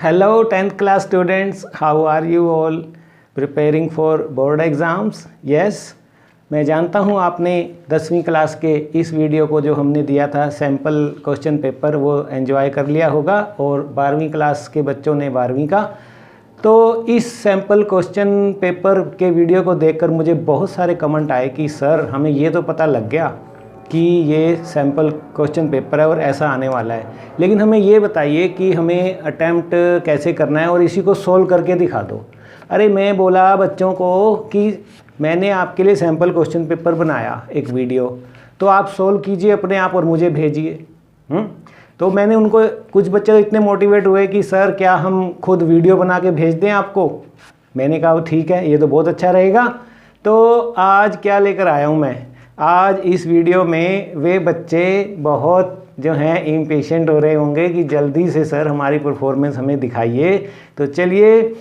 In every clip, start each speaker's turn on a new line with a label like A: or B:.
A: Hello 10th class students, how are you all preparing for board exams? Yes, मैं जानता हूँ आपने 10वीं क्लास के इस वीडियो को जो हमने दिया था सैम्पल क्वेश्चन पेपर वो एंजॉय कर लिया होगा और 12वीं क्लास के बच्चों ने 12वीं का। तो इस सैम्पल क्वेश्चन पेपर के वीडियो को देखकर मुझे बहुत सारे कमेंट आए कि सर हमें ये तो पता लग गया कि ये सैम्पल क्वेश्चन पेपर है और ऐसा आने वाला है, लेकिन हमें ये बताइए कि हमें अटैम्प्ट कैसे करना है और इसी को सोल्व करके दिखा दो। अरे मैं बोला बच्चों को कि मैंने आपके लिए सैम्पल क्वेश्चन पेपर बनाया एक वीडियो, तो आप सोल्व कीजिए अपने आप और मुझे भेजिए। तो मैंने उनको, कुछ बच्चे इतने मोटिवेट हुए कि सर क्या हम खुद वीडियो बना के भेज दें आपको। मैंने कहा ठीक है, ये तो बहुत अच्छा रहेगा। तो आज क्या लेकर आया हूँ मैं, आज इस वीडियो में वे बच्चे बहुत जो हैं इम्पेशेंट हो रहे होंगे कि जल्दी से सर हमारी परफॉर्मेंस हमें दिखाइए। तो चलिए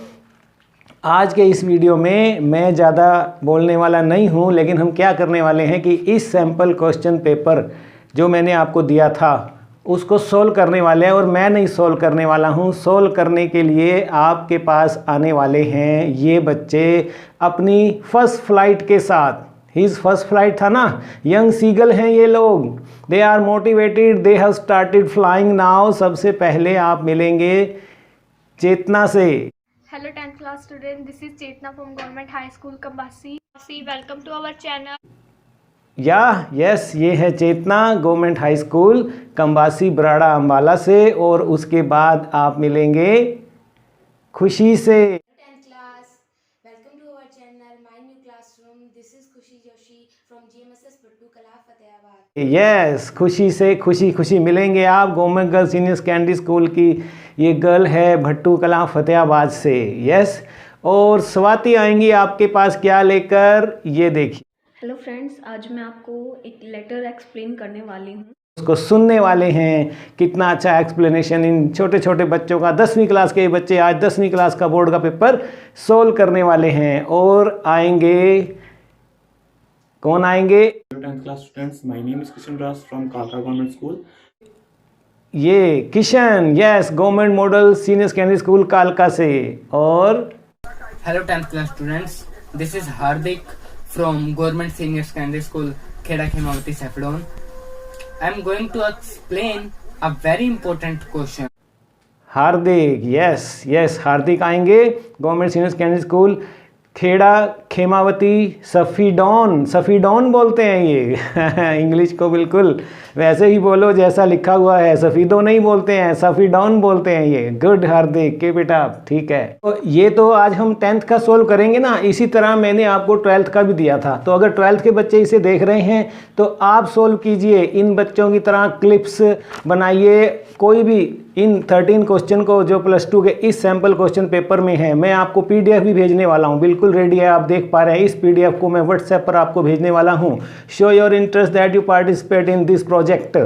A: आज के इस वीडियो में मैं ज़्यादा बोलने वाला नहीं हूँ, लेकिन हम क्या करने वाले हैं कि इस सैम्पल क्वेश्चन पेपर जो मैंने आपको दिया था उसको सोल्व करने वाले हैं। और मैं नहीं सोल्व करने वाला हूँ, सोल्व करने के लिए आपके पास आने वाले हैं ये बच्चे अपनी फर्स्ट फ्लाइट के साथ। हिज फर्स्ट फ्लाइट था ना, यंग सीगल हैं ये लोग, they are motivated, they have started flying now. सबसे पहले आप मिलेंगे चेतना से।
B: Hello 10th class student, this is Chetna from Government High School Kambasi. Welcome to our channel.
A: Yes, ये है Chetna government high school Kambasi Barara Ambala से। और उसके बाद आप मिलेंगे खुशी से। यस, खुशी से खुशी मिलेंगे आप। Government girls senior secondary school की ये गर्ल है भट्टू कला फतेहाबाद से। यस, और स्वाति आएंगी आपके पास क्या लेकर, ये देखिए।
C: हेलो फ्रेंड्स, आज मैं आपको एक लेटर एक्सप्लेन करने वाली हूँ।
A: उसको सुनने वाले हैं। कितना अच्छा एक्सप्लेनेशन इन छोटे छोटे बच्चों का। 10वीं क्लास के बच्चे आज 10वीं क्लास का बोर्ड का पेपर सोल्व करने वाले हैं। और आएंगे, कौन आएंगे?
D: 10th class students, my name is Kishan Raj from Kalka Government School.
A: ये Kishan, yes, government model senior secondary school कालका से। और
E: Hello 10th class students, this is Hardik from Government Senior Secondary School Kheda Khemawati Saffron. I am going to explain a very important question.
A: Hardik, yes Hardik आएंगे government senior secondary school Kheda Khemawati Safidon बोलते हैं ये English को बिल्कुल वैसे ही बोलो जैसा लिखा हुआ है, सफ़ीदो नहीं बोलते हैं, सफ़ीडॉन बोलते हैं ये। गुड हार्दिक के बेटा, ठीक है। तो ये तो आज हम 10th का सोल्व करेंगे ना, इसी तरह मैंने आपको 12th का भी दिया था। तो अगर 12th के बच्चे इसे देख रहे हैं तो आप सोल्व कीजिए, इन बच्चों की तरह क्लिप्स बनाइए। कोई भी इन 13 क्वेश्चन को जो +2 के इस सैम्पल क्वेश्चन पेपर में है, मैं आपको PDF भी भेजने वाला हूँ, बिल्कुल रेडी है, आप देख पा रहे हैं। इस PDF को मैं WhatsApp पर आपको भेजने वाला हूँ। Show your interest that you participate in this project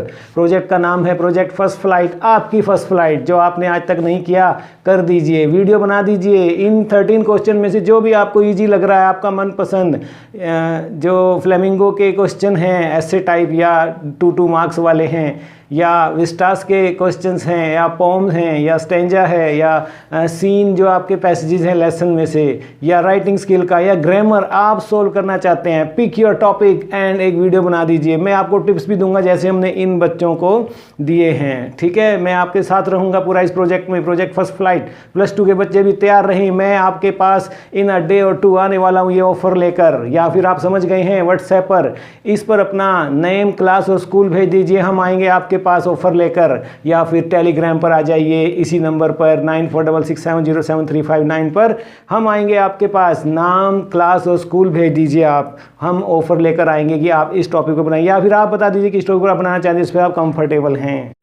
A: का नाम है प्रोजेक्ट फर्स्ट फ्लाइट। आपकी फर्स्ट फ्लाइट जो आपने आज तक नहीं किया कर दीजिए, वीडियो बना दीजिए। इन 13 क्वेश्चन में से जो भी आपको ईजी लग रहा है, आपका मनपसंद, जो फ्लेमिंगो के क्वेश्चन हैं ऐसे टाइप या 2 मार्क्स वाले हैं, या विस्टास के क्वेश्चंस हैं, या पोम्स हैं, या स्टेंजा है, या सीन जो आपके पैसेजेस हैं लेसन में से, या राइटिंग स्किल का, या ग्रामर आप सोल्व करना चाहते हैं, पिक योर टॉपिक एंड एक वीडियो बना दीजिए। मैं आपको टिप्स भी दूंगा जैसे हमने इन बच्चों को दिए हैं, ठीक है। मैं आपके साथ रहूँगा पूरा इस प्रोजेक्ट में, प्रोजेक्ट फर्स्ट फ्लाइट। +2 के बच्चे भी तैयार रहें, मैं आपके पास इन अ डे और 2 आने वाला हूँ ये ऑफ़र लेकर। या फिर आप समझ गए हैं WhatsApp पर, इस पर अपना नेम, क्लास और स्कूल भेज दीजिए, हम आएंगे आपके पास ऑफर लेकर। या फिर टेलीग्राम पर आ जाइए इसी नंबर पर 9466070359 पर, हम आएंगे आपके पास। नाम, क्लास और स्कूल भेज दीजिए आप, हम ऑफर लेकर आएंगे कि आप इस टॉपिक को बनाइए। या फिर आप बता दीजिए कि इस टॉपिक पर आप बनाना चाहते हैं, इस पर आप कंफर्टेबल हैं।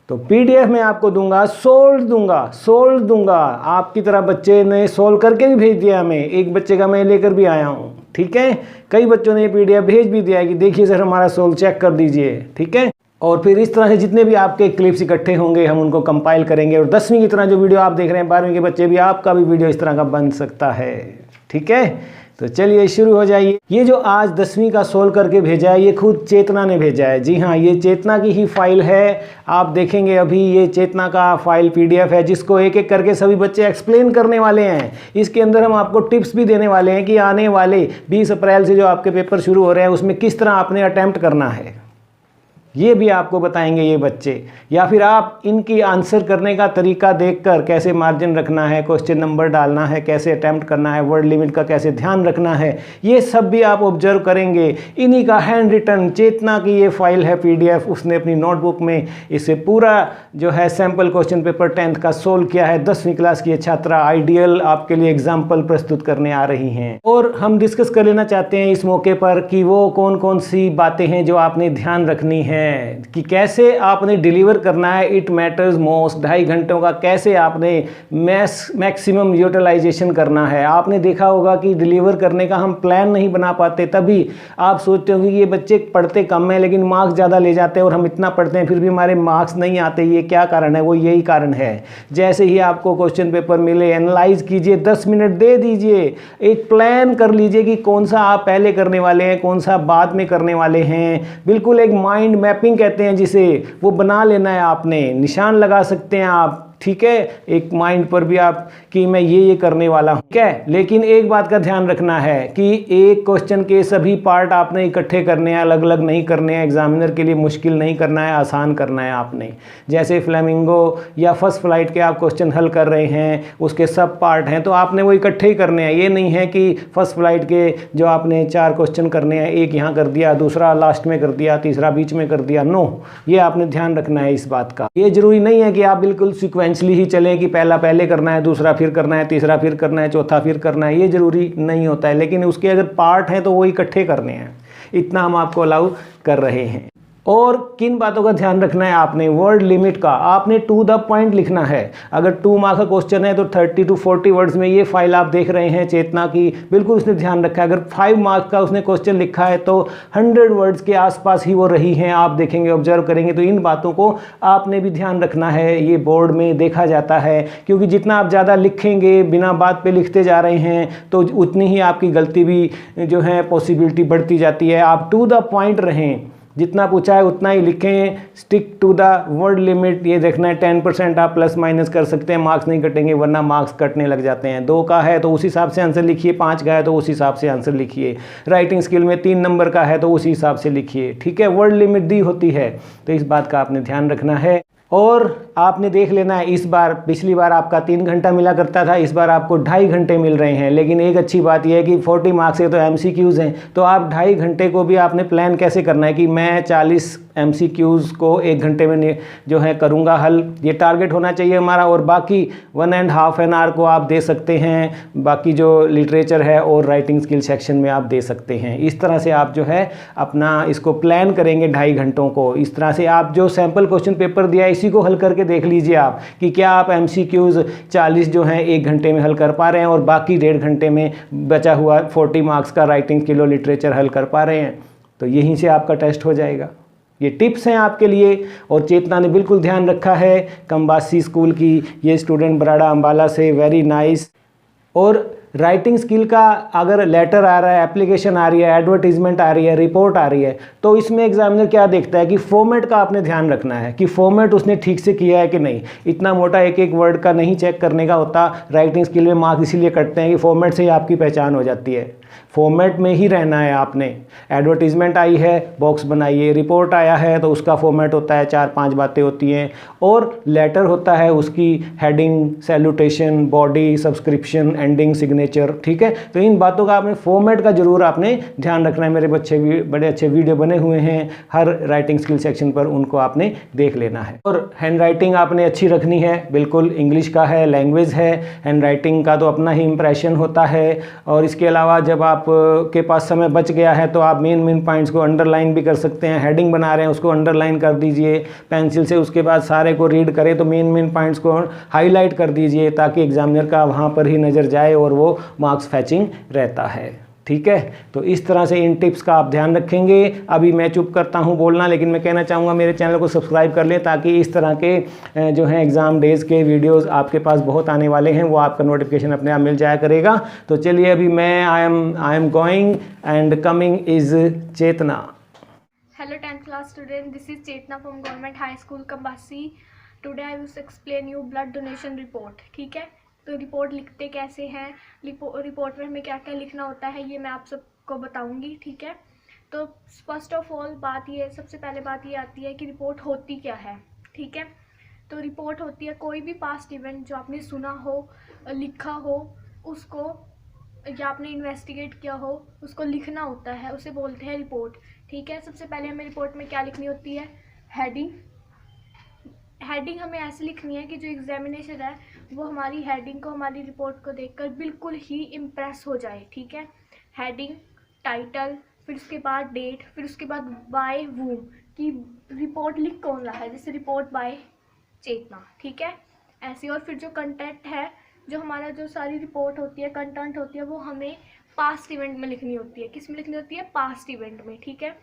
A: तो PDF में आपको दूंगा, सोल्व दूंगा। आपकी तरह बच्चे ने सोल्व करके भी भेज दिया हमें, एक बच्चे का मैं लेकर भी आया हूँ, ठीक है। कई बच्चों ने PDF भेज भी दिया है कि देखिए सर हमारा सोल्व चेक कर दीजिए, ठीक है। और फिर इस तरह से जितने भी आपके क्लिप्स इकट्ठे होंगे हम उनको कंपाइल करेंगे। और 10वीं की तरह जो वीडियो आप देख रहे हैं, 12वीं के बच्चे भी, आपका भी वीडियो इस तरह का बन सकता है, ठीक है। तो चलिए शुरू हो जाइए। ये जो आज 10वीं का सोल्व करके भेजा है ये खुद चेतना ने भेजा है। जी हाँ, ये चेतना की ही फाइल है। आप देखेंगे अभी ये चेतना का फाइल PDF है जिसको एक एक करके सभी बच्चे एक्सप्लेन करने वाले हैं। इसके अंदर हम आपको टिप्स भी देने वाले हैं कि आने वाले 20 अप्रैल से जो आपके पेपर शुरू हो रहे हैं उसमें किस तरह आपने अटेम्प्ट करना है, ये भी आपको बताएंगे ये बच्चे। या फिर आप इनकी आंसर करने का तरीका देखकर कैसे मार्जिन रखना है, क्वेश्चन नंबर डालना है, कैसे अटेम्प्ट करना है, वर्ड लिमिट का कैसे ध्यान रखना है, ये सब भी आप ऑब्जर्व करेंगे। इन्हीं का हैंड रिटन चेतना की ये फाइल है PDF। उसने अपनी नोटबुक में इसे पूरा जो है सैम्पल क्वेश्चन पेपर 10th का सोल्व किया है। 10वीं क्लास की छात्रा आइडियल आपके लिए एग्जाम्पल प्रस्तुत करने आ रही हैं। और हम डिस्कस कर लेना चाहते हैं इस मौके पर कि वो कौन कौन सी बातें हैं जो आपने ध्यान रखनी है, कि कैसे आपने डिलीवर करना है। इट मैटर्स मोस्ट 2.5 घंटों का कैसे आपने मैक्सिमम यूटिलाइजेशन करना है। आपने देखा होगा कि डिलीवर करने का हम प्लान नहीं बना पाते, तभी आप सोचते होंगे कि ये बच्चे पढ़ते कम है लेकिन मार्क्स ज़्यादा ले जाते हैं और हम इतना पढ़ते हैं फिर भी हमारे मार्क्स नहीं आते। ये क्या कारण है? वो यही कारण है। जैसे ही आपको क्वेश्चन पेपर मिले एनालाइज कीजिए, 10 मिनट दे दीजिए, एक प्लान कर लीजिए कि कौन सा आप पहले करने वाले हैं, कौन सा बाद में करने वाले हैं। बिल्कुल एक माइंड मैपिंग कहते हैं जिसे, वो बना लेना है आपने। निशान लगा सकते हैं आप, ठीक है, एक माइंड पर भी आप कि मैं ये करने वाला हूँ, ठीक है। लेकिन एक बात का ध्यान रखना है कि एक क्वेश्चन के सभी पार्ट आपने इकट्ठे करने हैं, अलग अलग नहीं करने हैं। एग्जामिनर के लिए मुश्किल नहीं करना है, आसान करना है आपने। जैसे फ्लेमिंगो या फर्स्ट फ्लाइट के आप क्वेश्चन हल कर रहे हैं, उसके सब पार्ट हैं तो आपने वो इकट्ठे ही करने हैं। ये नहीं है कि फर्स्ट फ्लाइट के जो आपने 4 क्वेश्चन करने हैं, एक यहाँ कर दिया, दूसरा लास्ट में कर दिया, तीसरा बीच में कर दिया। नो, ये आपने ध्यान रखना है इस बात का। ये जरूरी नहीं है कि आप बिल्कुल सीक्वेंसली ही चलें कि पहला पहले करना है, दूसरा फिर करना है, तीसरा फिर करना है, चौथा फिर करना है। ये जरूरी नहीं होता है, लेकिन उसके अगर पार्ट हैं तो वो इकट्ठे करने हैं। इतना हम आपको अलाउ कर रहे हैं। और किन बातों का ध्यान रखना है आपने? वर्ड लिमिट का आपने टू द पॉइंट लिखना है। अगर 2 मार्क्स का क्वेश्चन है तो 30 to 40 वर्ड्स में। ये फाइल आप देख रहे हैं चेतना की, बिल्कुल उसने ध्यान रखा है। अगर 5 मार्क्स का उसने क्वेश्चन लिखा है तो 100 वर्ड्स के आसपास ही वो रही हैं। आप देखेंगे, ऑब्जर्व करेंगे तो इन बातों को आपने भी ध्यान रखना है। ये बोर्ड में देखा जाता है, क्योंकि जितना आप ज़्यादा लिखेंगे, बिना बात पे लिखते जा रहे हैं, तो उतनी ही आपकी गलती भी जो है पॉसिबिलिटी बढ़ती जाती है। आप टू द पॉइंट रहें, जितना पूछा है उतना ही लिखें। Stick to the word limit. ये देखना है 10% आप प्लस माइनस कर सकते हैं, मार्क्स नहीं कटेंगे, वरना मार्क्स कटने लग जाते हैं। 2 का है तो उस हिसाब से आंसर लिखिए, 5 का है तो उस हिसाब से आंसर लिखिए। राइटिंग स्किल में 3 नंबर का है तो उसी हिसाब से लिखिए, ठीक है। वर्ड लिमिट दी होती है, तो इस बात का आपने ध्यान रखना है। और आपने देख लेना है, इस बार, पिछली बार आपका 3 घंटा मिला करता था, इस बार आपको 2.5 घंटे मिल रहे हैं। लेकिन एक अच्छी बात यह है कि 40 मार्क्स है तो MCQs हैं, तो आप 2.5 घंटे को भी आपने प्लान कैसे करना है कि मैं 40 MCQs को 1 घंटे में जो है करूँगा हल। ये टारगेट होना चाहिए हमारा। और बाकी 1.5 आवर को आप दे सकते हैं, बाकी जो लिटरेचर है और राइटिंग स्किल सेक्शन में आप दे सकते हैं। इस तरह से आप जो है अपना इसको प्लान करेंगे 2.5 घंटों को। इस तरह से आप जो सैम्पल क्वेश्चन पेपर दिया है इसी को हल करके देख लीजिए आप कि क्या आप MCQs 40 जो हैं 1 घंटे में हल कर पा रहे हैं और बाकी 1.5 घंटे में बचा हुआ 40 मार्क्स का राइटिंग स्किल और लिटरेचर हल कर पा रहे हैं। तो यहीं से आपका टेस्ट हो जाएगा। ये टिप्स हैं आपके लिए, और चेतना ने बिल्कुल ध्यान रखा है। कम्बासी स्कूल की ये स्टूडेंट बराड़ा अम्बाला से, वेरी नाइस। और राइटिंग स्किल का अगर लेटर आ रहा है, एप्लीकेशन आ रही है, एडवर्टीजमेंट आ रही है, रिपोर्ट आ रही है, तो इसमें एग्जामिनर क्या देखता है कि फॉर्मेट का आपने ध्यान रखना है कि फॉर्मेट उसने ठीक से किया है कि नहीं। इतना मोटा एक एक वर्ड का नहीं चेक करने का होता। राइटिंग स्किल में मार्क्स इसीलिए कटते हैं कि फॉर्मेट से ही आपकी पहचान हो जाती है। फॉर्मेट में ही रहना है आपने। एडवर्टीजमेंट आई है, बॉक्स बनाइए। रिपोर्ट आया है तो उसका फॉर्मेट होता है, 4-5 बातें होती हैं। और लेटर होता है, उसकी heading, salutation, body, subscription, ending, signature, ठीक है। तो इन बातों का आपने फॉर्मेट का जरूर आपने ध्यान रखना है। मेरे बड़े अच्छे वीडियो बने हुए हैं हर राइटिंग स्किल सेक्शन पर, उनको आपने देख लेना है। और हैंड राइटिंग आपने अच्छी रखनी है, बिल्कुल। इंग्लिश का है, लैंग्वेज है, हैंड राइटिंग का तो अपना ही इंप्रेशन होता है। और इसके अलावा जब आप के पास समय बच गया है तो आप मेन पॉइंट्स को अंडरलाइन भी कर सकते हैं। हेडिंग बना रहे हैं उसको अंडरलाइन कर दीजिए पेंसिल से, उसके बाद सारे को रीड करें तो मेन पॉइंट्स को हाईलाइट कर दीजिए, ताकि एग्जामिनर का वहाँ पर ही नज़र जाए और वो मार्क्स फैचिंग रहता है। ठीक है, तो इस तरह से इन टिप्स का आप ध्यान रखेंगे। अभी मैं चुप करता हूँ बोलना, लेकिन मैं कहना चाहूँगा मेरे चैनल को सब्सक्राइब कर लें, ताकि इस तरह के जो हैं एग्ज़ाम डेज़ के वीडियोस आपके पास बहुत आने वाले हैं, वो आपका नोटिफिकेशन अपने आप मिल जाया करेगा। तो चलिए अभी मैं I am going and coming is Chetna.
B: Hello 10th class student, this is Chetna from Government High School Kambasi. Today I will explain you blood donation report. ठीक है, तो रिपोर्ट लिखते कैसे हैं, रिपोर्ट में हमें क्या क्या लिखना होता है, ये मैं आप सबको बताऊंगी। ठीक है, तो फर्स्ट ऑफ ऑल सबसे पहले बात ये आती है कि रिपोर्ट होती क्या है। ठीक है, तो रिपोर्ट होती है कोई भी पास्ट इवेंट जो आपने सुना हो, लिखा हो, उसको या आपने इन्वेस्टिगेट किया हो, उसको लिखना होता है, उसे बोलते हैं रिपोर्ट। ठीक है, सबसे पहले हमें रिपोर्ट में क्या लिखनी होती है, हेडिंग हमें ऐसे लिखनी है कि जो एग्जामिनेशन है वो हमारी हेडिंग को, हमारी रिपोर्ट को देखकर बिल्कुल ही इम्प्रेस हो जाए। ठीक है, हेडिंग, टाइटल, फिर उसके बाद डेट, फिर उसके बाद बाय वूम कि रिपोर्ट लिख कौन रहा है, जैसे रिपोर्ट बाय चेतना। ठीक है, ऐसे। और फिर जो कंटेंट है, जो हमारा जो सारी रिपोर्ट होती है, कंटेंट होती है, वो हमें पास्ट इवेंट में लिखनी होती है। किस में लिखनी होती है, पास्ट इवेंट में। ठीक है,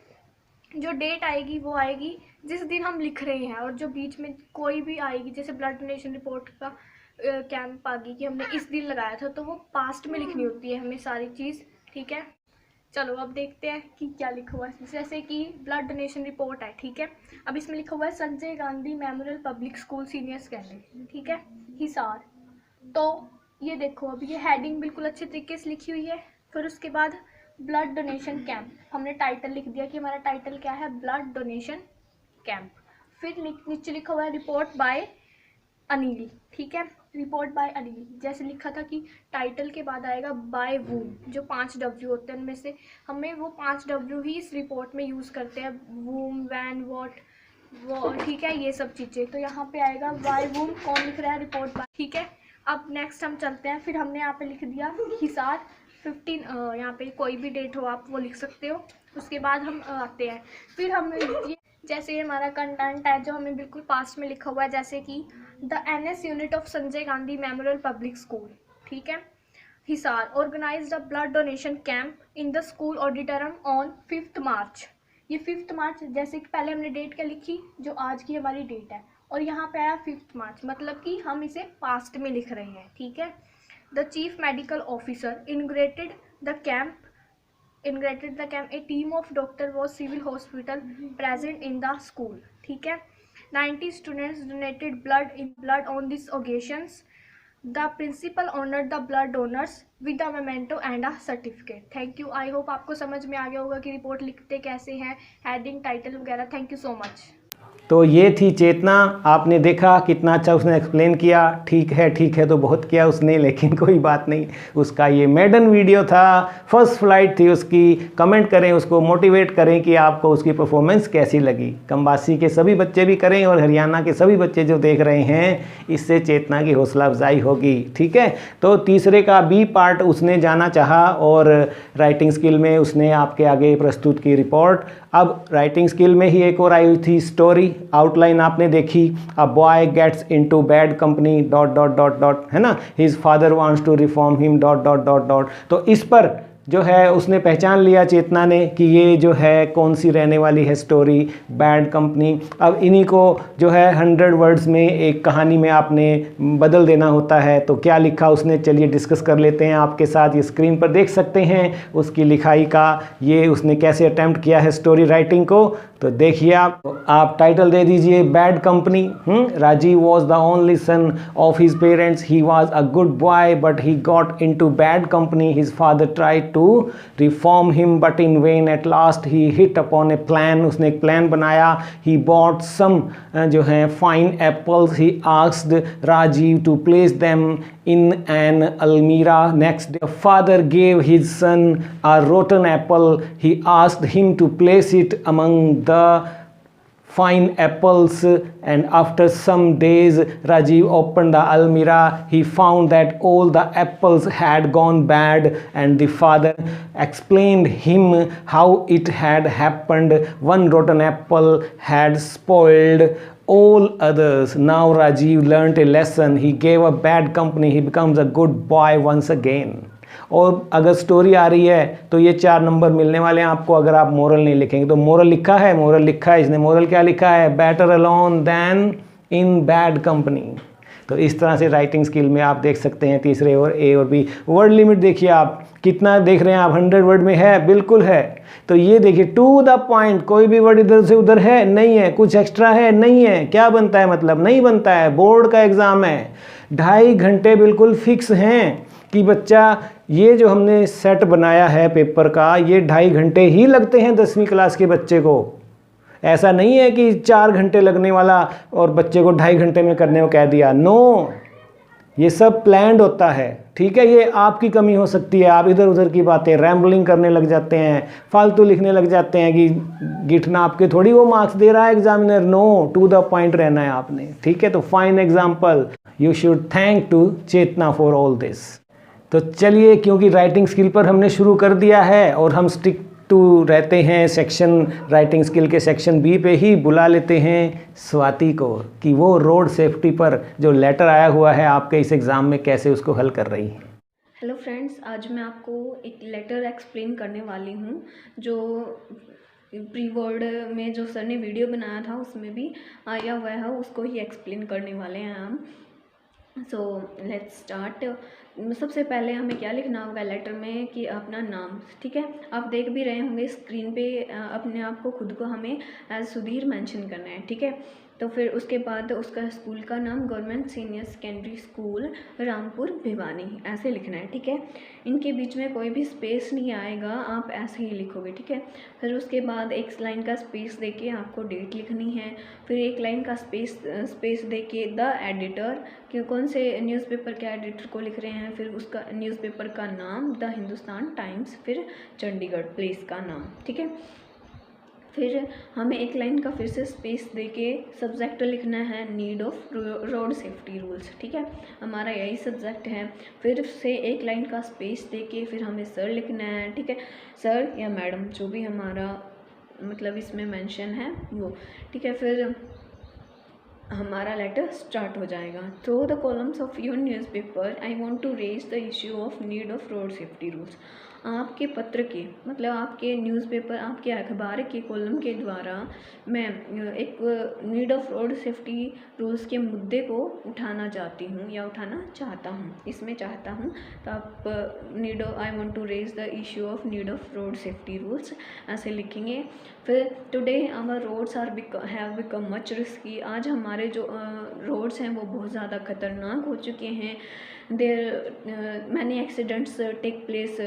B: जो डेट आएगी वो आएगी जिस दिन हम लिख रहे हैं, और जो बीच में कोई भी आएगी, जैसे ब्लड डोनेशन रिपोर्ट का कैंप आ गई कि हमने इस दिन लगाया था, तो वो पास्ट में लिखनी होती है हमें सारी चीज़। ठीक है, चलो अब देखते हैं कि क्या लिखा हुआ है। जैसे कि ब्लड डोनेशन रिपोर्ट है। ठीक है, अब इसमें लिखा हुआ है Sanjay Gandhi memorial public school senior secondary. ठीक है, हिसार। तो ये देखो, अब ये हेडिंग बिल्कुल अच्छे तरीके से लिखी हुई है। फिर उसके बाद ब्लड डोनेशन कैंप, हमने टाइटल लिख दिया कि हमारा टाइटल क्या है, ब्लड डोनेशन कैंप। फिर नीचे लिखा हुआ है रिपोर्ट बाय अनिल। ठीक है, रिपोर्ट बाय अनिल, जैसे लिखा था कि टाइटल के बाद आएगा बाय वूम, जो 5 W होते हैं, उनमें से हमें वो 5 W ही इस रिपोर्ट में यूज़ करते हैं, वूम, वैन, वॉट, वो। ठीक है, ये सब चीज़ें। तो यहाँ पे आएगा बाय वूम, कौन लिख रहा है, रिपोर्ट बाय। ठीक है, अब नेक्स्ट हम चलते हैं। फिर हमने यहाँ पे लिख दिया हिसार 15, यहाँ पे कोई भी डेट हो आप वो लिख सकते हो। उसके बाद हम आते हैं, फिर हम जैसे हमारा कंटेंट है जो हमें बिल्कुल पास्ट में लिखा हुआ है, जैसे कि the NS unit of Sanjay Gandhi memorial public school. ठीक है, Hisar organised a blood donation camp in the school auditorium on 5 March. ये 5 मार्च, जैसे कि पहले हमने डेट क्या लिखी, जो आज की हमारी डेट है, और यहाँ पे आया 5 मार्च, मतलब कि हम इसे पास्ट में लिख रहे हैं। ठीक है, the chief medical officer inaugurated the camp. A team of doctor was civil hospital present in the school. ठीक है, 90 students donated blood on these occasions. The principal honored the blood donors with a memento and a certificate. Thank you. I hope आपको समझ में आ गया होगा कि report लिखते कैसे हैं, हेडिंग, टाइटल वगैरह। Thank you so much.
A: तो ये थी चेतना, आपने देखा कितना अच्छा उसने एक्सप्लेन किया। ठीक है तो बहुत किया उसने, लेकिन कोई बात नहीं, उसका ये मेडन वीडियो था, फर्स्ट फ्लाइट थी उसकी। कमेंट करें, उसको मोटिवेट करें कि आपको उसकी परफॉर्मेंस कैसी लगी। कम्बासी के सभी बच्चे भी करें, और हरियाणा के सभी बच्चे जो देख रहे हैं, इससे चेतना की हौसला अफजाई होगी। ठीक है, तो तीसरे का B पार्ट उसने जाना चाहा, और राइटिंग स्किल में उसने आपके आगे प्रस्तुत की रिपोर्ट। अब राइटिंग स्किल में ही एक और आई हुई थी स्टोरी, आउटलाइन आपने देखी। A boy gets into bad company ... है ना, his father wants to reform him ... तो इस पर जो है उसने पहचान लिया चेतना ने कि ये जो है कौन सी रहने वाली है स्टोरी, बैड कंपनी। अब इन्हीं को जो है 100 वर्ड्स में एक कहानी में आपने बदल देना होता है। तो क्या लिखा उसने, चलिए डिस्कस कर लेते हैं आपके साथ। ये स्क्रीन पर देख सकते हैं उसकी लिखाई का, ये उसने कैसे अटेम्प्ट किया है स्टोरी राइटिंग को। तो देखिए आप टाइटल दे दीजिए, bad company. Rajiv was the only son of his parents, he was a good boy but he got in to bad company, his father tried to reform him but in vain, at last he hit upon a plan, उसने एक plan बनाया। He bought some जो है fine apples, he asked Rajiv to place them in an almirah. Next, the father gave his son a rotten apple. He asked him to place it among the fine apples, and after some days Rajiv opened the almirah. He found that all the apples had gone bad, and the father explained him how it had happened. One rotten apple had spoiled all others. Now Rajiv learnt a lesson. He gave up bad company. He becomes a good boy once again. और अगर story आ रही है तो ये 4 number मिलने वाले हैं आपको अगर आप मोरल नहीं लिखेंगे। तो मोरल लिखा है इसने। मोरल क्या लिखा है? Better alone than in bad company. तो इस तरह से राइटिंग स्किल में आप देख सकते हैं तीसरे और ए और बी। वर्ड लिमिट देखिए आप कितना देख रहे हैं आप, 100 वर्ड में है, बिल्कुल है। तो ये देखिए टू द पॉइंट, कोई भी वर्ड इधर से उधर है नहीं है, कुछ एक्स्ट्रा है नहीं है। क्या बनता है मतलब? नहीं बनता है। बोर्ड का एग्ज़ाम है, 2.5 घंटे बिल्कुल फिक्स हैं कि बच्चा ये जो हमने सेट बनाया है पेपर का, ये 2.5 घंटे ही लगते हैं 10वीं क्लास के बच्चे को। ऐसा नहीं है कि 4 घंटे लगने वाला और बच्चे को 2.5 घंटे में करने को कह दिया। नो, ये सब प्लान्ड होता है, ठीक है। ये आपकी कमी हो सकती है, आप इधर उधर की बातें रैम्बलिंग करने लग जाते हैं, फालतू लिखने लग जाते हैं कि गिठना आपके थोड़ी वो मार्क्स दे रहा है examiner. No, to the point रहना है आपने, ठीक है। तो fine example, you should thank to Chetna for all this. तो चलिए, क्योंकि राइटिंग स्किल पर हमने शुरू कर दिया है और हम स्टिक टू रहते हैं सेक्शन राइटिंग स्किल के सेक्शन बी पे ही, बुला लेते हैं स्वाति को कि वो रोड सेफ्टी पर जो लेटर आया हुआ है आपके इस एग्ज़ाम में कैसे उसको हल कर रही है।
C: हेलो फ्रेंड्स, आज मैं आपको एक लेटर एक्सप्लेन करने वाली हूँ जो प्री बोर्ड में जो सर ने वीडियो बनाया था उसमें भी आया हुआ है, उसको ही एक्सप्लेन करने वाले हैं हम। So let's start. सबसे पहले हमें क्या लिखना होगा लेटर में कि अपना नाम, ठीक है। आप देख भी रहे होंगे स्क्रीन पे, अपने आप को खुद को हमें एज सुधीर मेंशन करना है, ठीक है। तो फिर उसके बाद उसका स्कूल का नाम government senior secondary school Rampur Bhiwani, ऐसे लिखना है, ठीक है। इनके बीच में कोई भी स्पेस नहीं आएगा, आप ऐसे ही लिखोगे, ठीक है। फिर उसके बाद एक लाइन का स्पेस देके आपको डेट लिखनी है। फिर एक लाइन का स्पेस देके द एडिटर, कि कौन से न्यूज़पेपर के एडिटर को लिख रहे हैं, फिर उसका न्यूज़पेपर का नाम द हिंदुस्तान टाइम्स, फिर चंडीगढ़ प्लेस का नाम, ठीक है। फिर हमें एक लाइन का फिर से स्पेस देके सब्जेक्ट लिखना है need of road safety rules, ठीक है। हमारा यही सब्जेक्ट है। फिर से एक लाइन का स्पेस देके फिर हमें सर लिखना है, ठीक है। सर या मैडम जो भी हमारा मतलब इसमें मेंशन है वो, ठीक है। फिर हमारा लेटर स्टार्ट हो जाएगा। Through the columns of your newspaper I want to raise the issue of need of road safety rules. आपके पत्र के मतलब आपके न्यूज़पेपर, आपके अखबार के कॉलम के द्वारा मैं एक need of road safety rules के मुद्दे को उठाना चाहती हूँ या उठाना चाहता हूँ, इसमें चाहता हूँ। तो आप I want to raise the issue of need of road safety rules ऐसे लिखेंगे। फिर today our roads have become much risky. आज हमारे जो रोड्स हैं वो बहुत ज़्यादा ख़तरनाक हो चुके हैं। There many accidents take place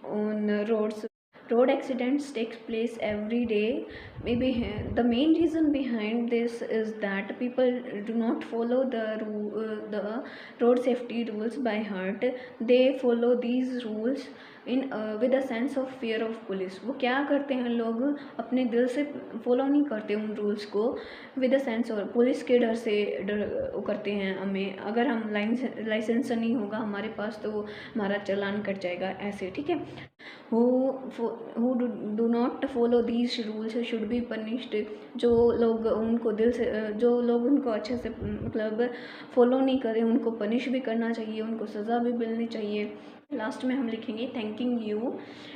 C: on roads. Road accidents takes place every day. Maybe the main reason behind this is that people do not follow the road safety rules by heart. They follow these rules in with a sense of fear of police. वो क्या करते हैं लोग अपने दिल से follow नहीं करते उन रूल्स को, विद अ सेंस और पुलिस के डर से वो करते हैं। हमें अगर हम लाइसेंस नहीं होगा हमारे पास तो हमारा चालान कट जाएगा, ऐसे, ठीक है। who do not follow these rules should be punished. जो लोग उनको दिल से जो लोग उनको अच्छे से मतलब फॉलो नहीं करें उनको पनिश भी करना चाहिए, उनको सज़ा भी मिलनी चाहिए। लास्ट में हम लिखेंगे थैंकिंग यू,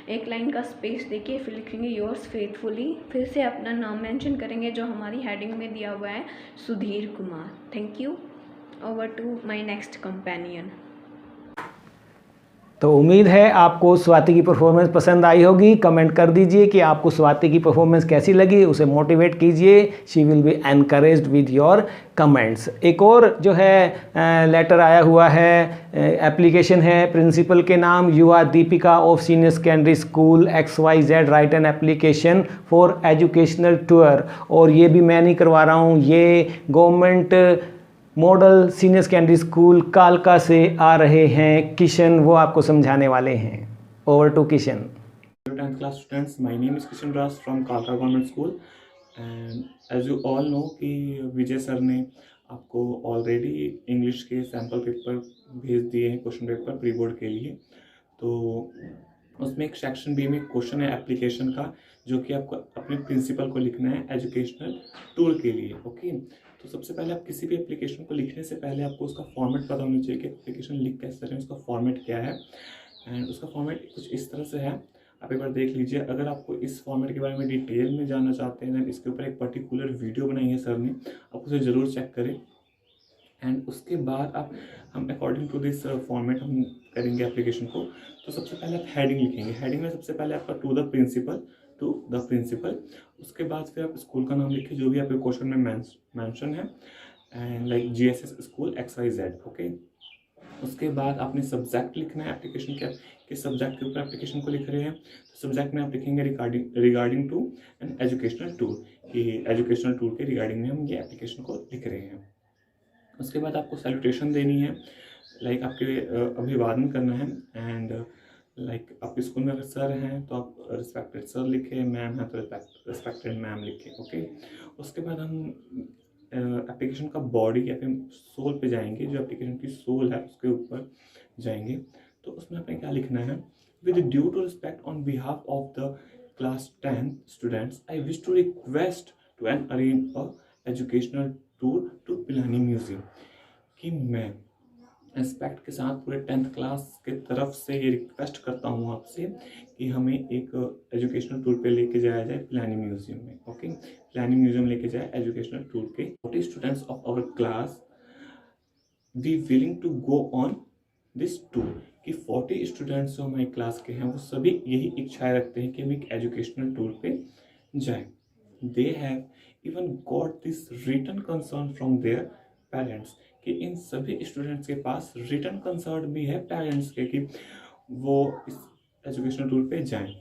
C: एक लाइन का स्पेस देके फिर लिखेंगे योर्स फेथफुली। फिर से अपना नाम मेंशन करेंगे जो हमारी हेडिंग में दिया हुआ है, Sudhir Kumar. Thank you. Over to my next companion.
A: तो उम्मीद है आपको स्वाति की परफॉर्मेंस पसंद आई होगी। कमेंट कर दीजिए कि आपको स्वाति की परफॉर्मेंस कैसी लगी, उसे मोटिवेट कीजिए। She will be encouraged with your comments. एक और जो है लेटर आया हुआ है, एप्लीकेशन है प्रिंसिपल के नाम, you are Deepika of senior secondary school XYZ write an application for educational tour. और ये भी मैं नहीं करवा रहा हूँ, ये government model senior secondary school कालका से आ रहे हैं किशन, वो आपको समझाने वाले हैं। Over to Kishan.
D: 10th class students, my name is Kishan Ras from Kalka Government School and as you all know कि विजय सर ने आपको ऑलरेडी इंग्लिश के सैम्पल पेपर भेज दिए हैं, क्वेश्चन पेपर प्री बोर्ड के लिए। तो उसमें एक सेक्शन बी में क्वेश्चन है एप्लीकेशन का, जो कि आपको अपने प्रिंसिपल को लिखना है एजुकेशनल टूर के लिए। ओके, तो सबसे पहले आप किसी भी एप्लीकेशन को लिखने से पहले आपको उसका फॉर्मेट पता होना चाहिए कि एप्लीकेशन लिख कैसे रहे हैं, उसका फॉर्मेट क्या है। एंड उसका फॉर्मेट कुछ इस तरह से है, आप एक बार देख लीजिए। अगर आपको इस फॉर्मेट के बारे में डिटेल में जानना चाहते हैं, इसके ऊपर एक पर्टिकुलर वीडियो बनाई है सर ने, आप उसे ज़रूर चेक करें। एंड उसके बाद हम अकॉर्डिंग टू दिस फॉर्मेट हम करेंगे एप्लीकेशन को। तो सबसे पहले आप हेडिंग लिखेंगे। हेडिंग में सबसे पहले आपका टू द प्रिंसिपल, उसके बाद फिर आप स्कूल का नाम लिखिए जो भी आपके क्वेश्चन में मेंशन है, and like GSS school XYZ, okay. उसके बाद आपने सब्जेक्ट लिखना है एप्लीकेशन के, किस सब्जेक्ट के ऊपर एप्लीकेशन को लिख रहे हैं। तो सब्जेक्ट में आप लिखेंगे regarding to an educational tour, कि एजुकेशनल टूर के रिगार्डिंग में हम ये एप्लीकेशन को लिख रहे हैं। उसके बाद आपको सैल्यूटेशन देनी है, लाइक आपके अभिवादन करना है। एंड लाइक आपके स्कूल में अगर सर हैं तो आप रिस्पेक्टेड सर लिखें, मैम है तो रिस्पेक्टेड मैम लिखें, ओके। उसके बाद हम एप्लीकेशन का बॉडी या फिर सोल पे जाएंगे, जो एप्लीकेशन की सोल है उसके ऊपर जाएंगे। तो उसमें आपने क्या लिखना है, with due to respect on behalf of the class 10 students I wish to request to arrange a educational tour to Pilani museum, कि मैं रिस्पेक्ट के साथ पूरे 10th क्लास के तरफ से ये रिक्वेस्ट करता हूँ आपसे कि हमें एक एजुकेशनल टूर पे लेके जाया जाए पिलानी म्यूजियम में, ओके। पिलानी म्यूजियम लेके जाए एजुकेशनल टूर के। 40 students of our class we willing to go on this tour, कि 40 स्टूडेंट्स जो हमारी क्लास के हैं वो सभी यही इच्छाएं रखते हैं कि हम एक एजुकेशनल टूर पे जाएं। They have even got this written concern from their parents, कि इन सभी स्टूडेंट्स के पास रिटन कंसर्न भी है पेरेंट्स के कि वो इस एजुकेशनल टूर पे जाएं।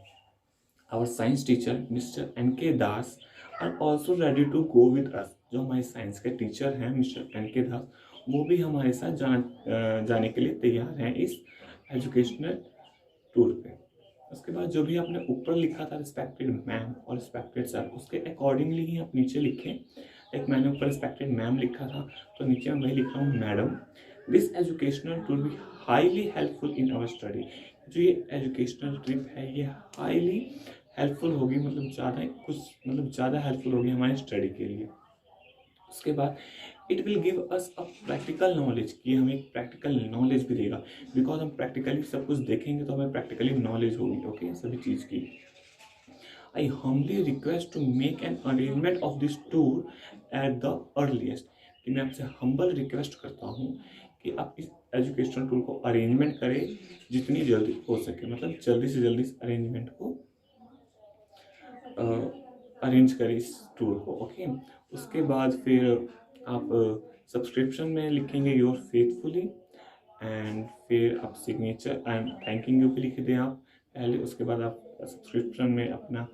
D: Our science teacher mister NK Das are also ready to go with us, जो हमारे साइंस के टीचर हैं मिस्टर NK दास, वो भी हमारे साथ जाने के लिए तैयार हैं इस एजुकेशनल टूर पे। उसके बाद जो भी आपने ऊपर लिखा था रिस्पेक्टेड मैम और रिस्पेक्टेड सर, उसके अकॉर्डिंगली ही आप नीचे लिखें। एक मैंने ऊपर रिस्पेक्टेड मैम लिखा था तो नीचे मैं वही लिख रहा हूँ madam, this educational tour be highly helpful in our study, जो ये एजुकेशनल ट्रिप है ये हाईली हेल्पफुल होगी, मतलब ज़्यादा हेल्पफुल होगी हमारे स्टडी के लिए। उसके बाद it will give us a practical knowledge, कि हमें एक प्रैक्टिकल नॉलेज भी देगा, बिकॉज हम प्रैक्टिकली सब कुछ देखेंगे तो हमें प्रैक्टिकली नॉलेज होगी, ओके, सभी चीज़ की। I humbly request to make an arrangement of this tour at the earliest, कि मैं आपसे हम्बल रिक्वेस्ट करता हूँ कि आप इस एजुकेशनल टूर को अरेंजमेंट करें जितनी जल्दी हो सके, मतलब जल्दी से जल्दी इस अरेंजमेंट को अरेंज करें इस टूर को, ओके। उसके बाद फिर आप सब्सक्रिप्शन में लिखेंगे योर फेथफुली, एंड फिर आप सिग्नेचर एंड थैंकिंग यू भी लिख दें आप पहले। उसके बाद आप सब्सक्रिप्शन में अपना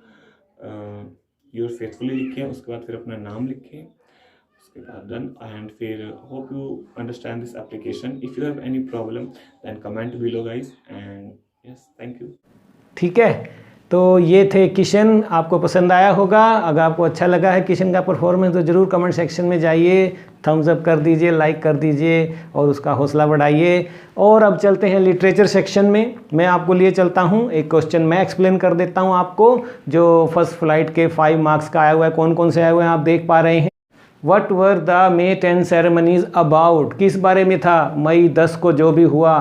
D: योर फेथफुली लिखें, उसके बाद फिर अपना नाम लिखें, उसके बाद डन। एंड फिर hope you understand this application. If you have any problem then comment below guys, and yes, thank you.
A: ठीक है, तो ये थे किशन, आपको पसंद आया होगा। अगर आपको अच्छा लगा है किशन का परफॉर्मेंस तो ज़रूर कमेंट सेक्शन में जाइए, थम्स अप कर दीजिए, लाइक कर दीजिए और उसका हौसला बढ़ाइए। और अब चलते हैं लिटरेचर सेक्शन में। मैं आपको लिए चलता हूँ, एक क्वेश्चन मैं एक्सप्लेन कर देता हूँ आपको, जो फर्स्ट फ्लाइट के 5 मार्क्स का आया हुआ है। कौन कौन से आए हुए हैं आप देख पा रहे हैं। What were the May 10 ceremonies about, किस बारे में था मई 10 को जो भी हुआ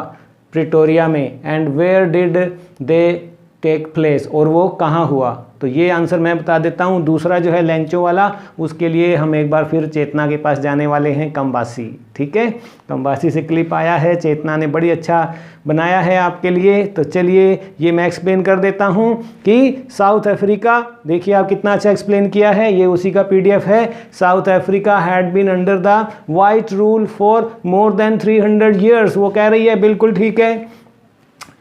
A: प्रिटोरिया में। And where did they take place, और वो कहाँ हुआ। तो ये आंसर मैं बता देता हूँ। दूसरा जो है लेंचो वाला, उसके लिए हम एक बार फिर चेतना के पास जाने वाले हैं, कम्बासी। ठीक है, कम्बासी से क्लिप आया है, चेतना ने बड़ी अच्छा बनाया है आपके लिए। तो चलिए ये मैं एक्सप्लेन कर देता हूँ कि साउथ अफ्रीका, देखिए आप कितना अच्छा एक्सप्लेन किया है, ये उसी का PDF है। South Africa had been under the white rule for more than 300 years, वो कह रही है, बिल्कुल ठीक है।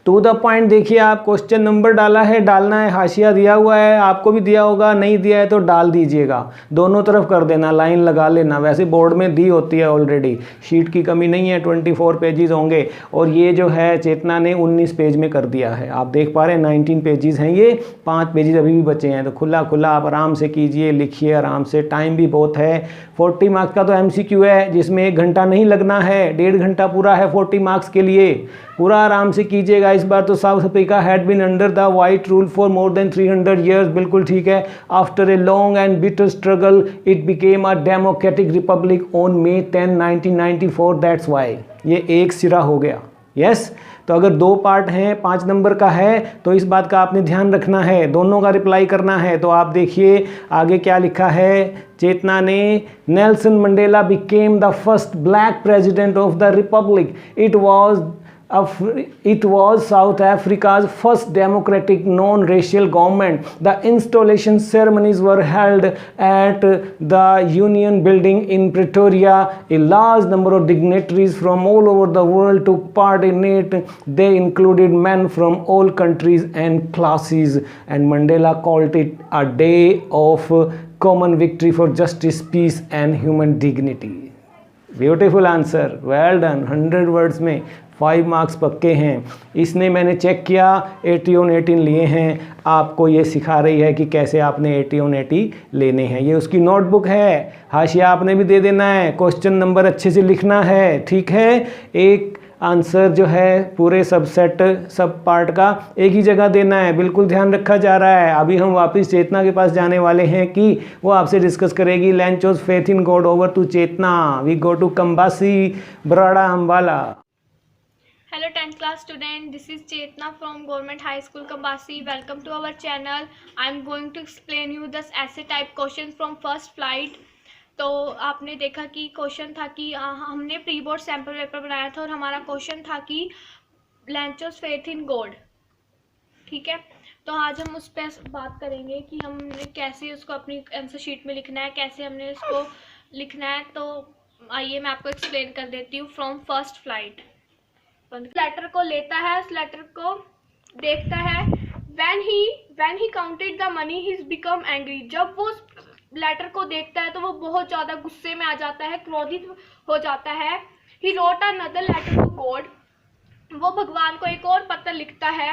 A: टू द पॉइंट देखिए आप, क्वेश्चन नंबर डाला है, डालना है, हाशिया दिया हुआ है, आपको भी दिया होगा, नहीं दिया है तो डाल दीजिएगा, दोनों तरफ कर देना, लाइन लगा लेना। वैसे बोर्ड में दी होती है ऑलरेडी, शीट की कमी नहीं है, 24 पेजेस होंगे। और ये जो है चेतना ने 19 पेज में कर दिया है, आप देख पा रहे हैं 19 पेजेस हैं ये, 5 पेजेस अभी भी बचे हैं। तो खुला खुला आप आराम से कीजिए, लिखिए आराम से, टाइम भी बहुत है। 40 मार्क्स का तो MCQ है जिसमें 1 घंटा नहीं लगना है, 1.5 घंटा पूरा है 40 मार्क्स के लिए, पूरा आराम से कीजिएगा इस बार। तो South Africa had been under the white rule for more than 300 years, बिल्कुल ठीक है। After a long and bitter struggle it became a democratic republic on May 10, 1994, that's why, ये एक सिरा हो गया। यस तो अगर 2 पार्ट हैं 5 नंबर का है तो इस बात का आपने ध्यान रखना है, दोनों का रिप्लाई करना है। तो आप देखिए आगे क्या लिखा है चेतना ने, Nelson Mandela became the first black president of the Republic. It was South Africa's first democratic non-racial government. The installation ceremonies were held at the Union Building in Pretoria. A large number of dignitaries from all over the world took part in it. They included men from all countries and classes. And Mandela called it a day of common victory for justice, peace and human dignity. Beautiful answer, well done. 100 words में 5 marks पक्के हैं। इसने मैंने check किया 80 on 18 लिए हैं। आपको ये सिखा रही है कि कैसे आपने 80 on 80 लेने हैं। ये उसकी नोटबुक है, हाशिया आपने भी दे देना है, क्वेश्चन नंबर अच्छे से लिखना है, ठीक है। एक आंसर जो है पूरे सबसेट सब पार्ट का एक ही जगह देना है, बिल्कुल ध्यान रखा जा रहा है। अभी हम वापस चेतना के पास जाने वाले हैं कि वो आपसे डिस्कस करेगी लैंचोस faith in God. Over to Chetna, we go to Kambasi Barara Ambala.
B: Hello 10th class student, this is Chetna from Government High School Kambasi. Welcome to our channel. I am going to explain you the essay type questions from first flight. तो आपने देखा कि question था कि हमने pre board sample paper बनाया था और हमारा क्वेश्चन था कि लैंचोस फेथ इन गॉड, ठीक है। तो आज हम उस पर बात करेंगे कि हमने कैसे उसको अपनी आंसर शीट में लिखना है, कैसे हमने उसको लिखना है। तो आइए मैं आपको एक्सप्लेन कर देती हूँ। फ्रॉम फर्स्ट फ्लाइट, लेटर को लेता है, उस लेटर को देखता है। when he counted the money he's become angry। जब वो उस लेटर को देखता है तो वो बहुत ज़्यादा गुस्से में आ जाता है, क्रोधित हो जाता है। he wrote another letter to God। वो भगवान को एक और पत्र लिखता है।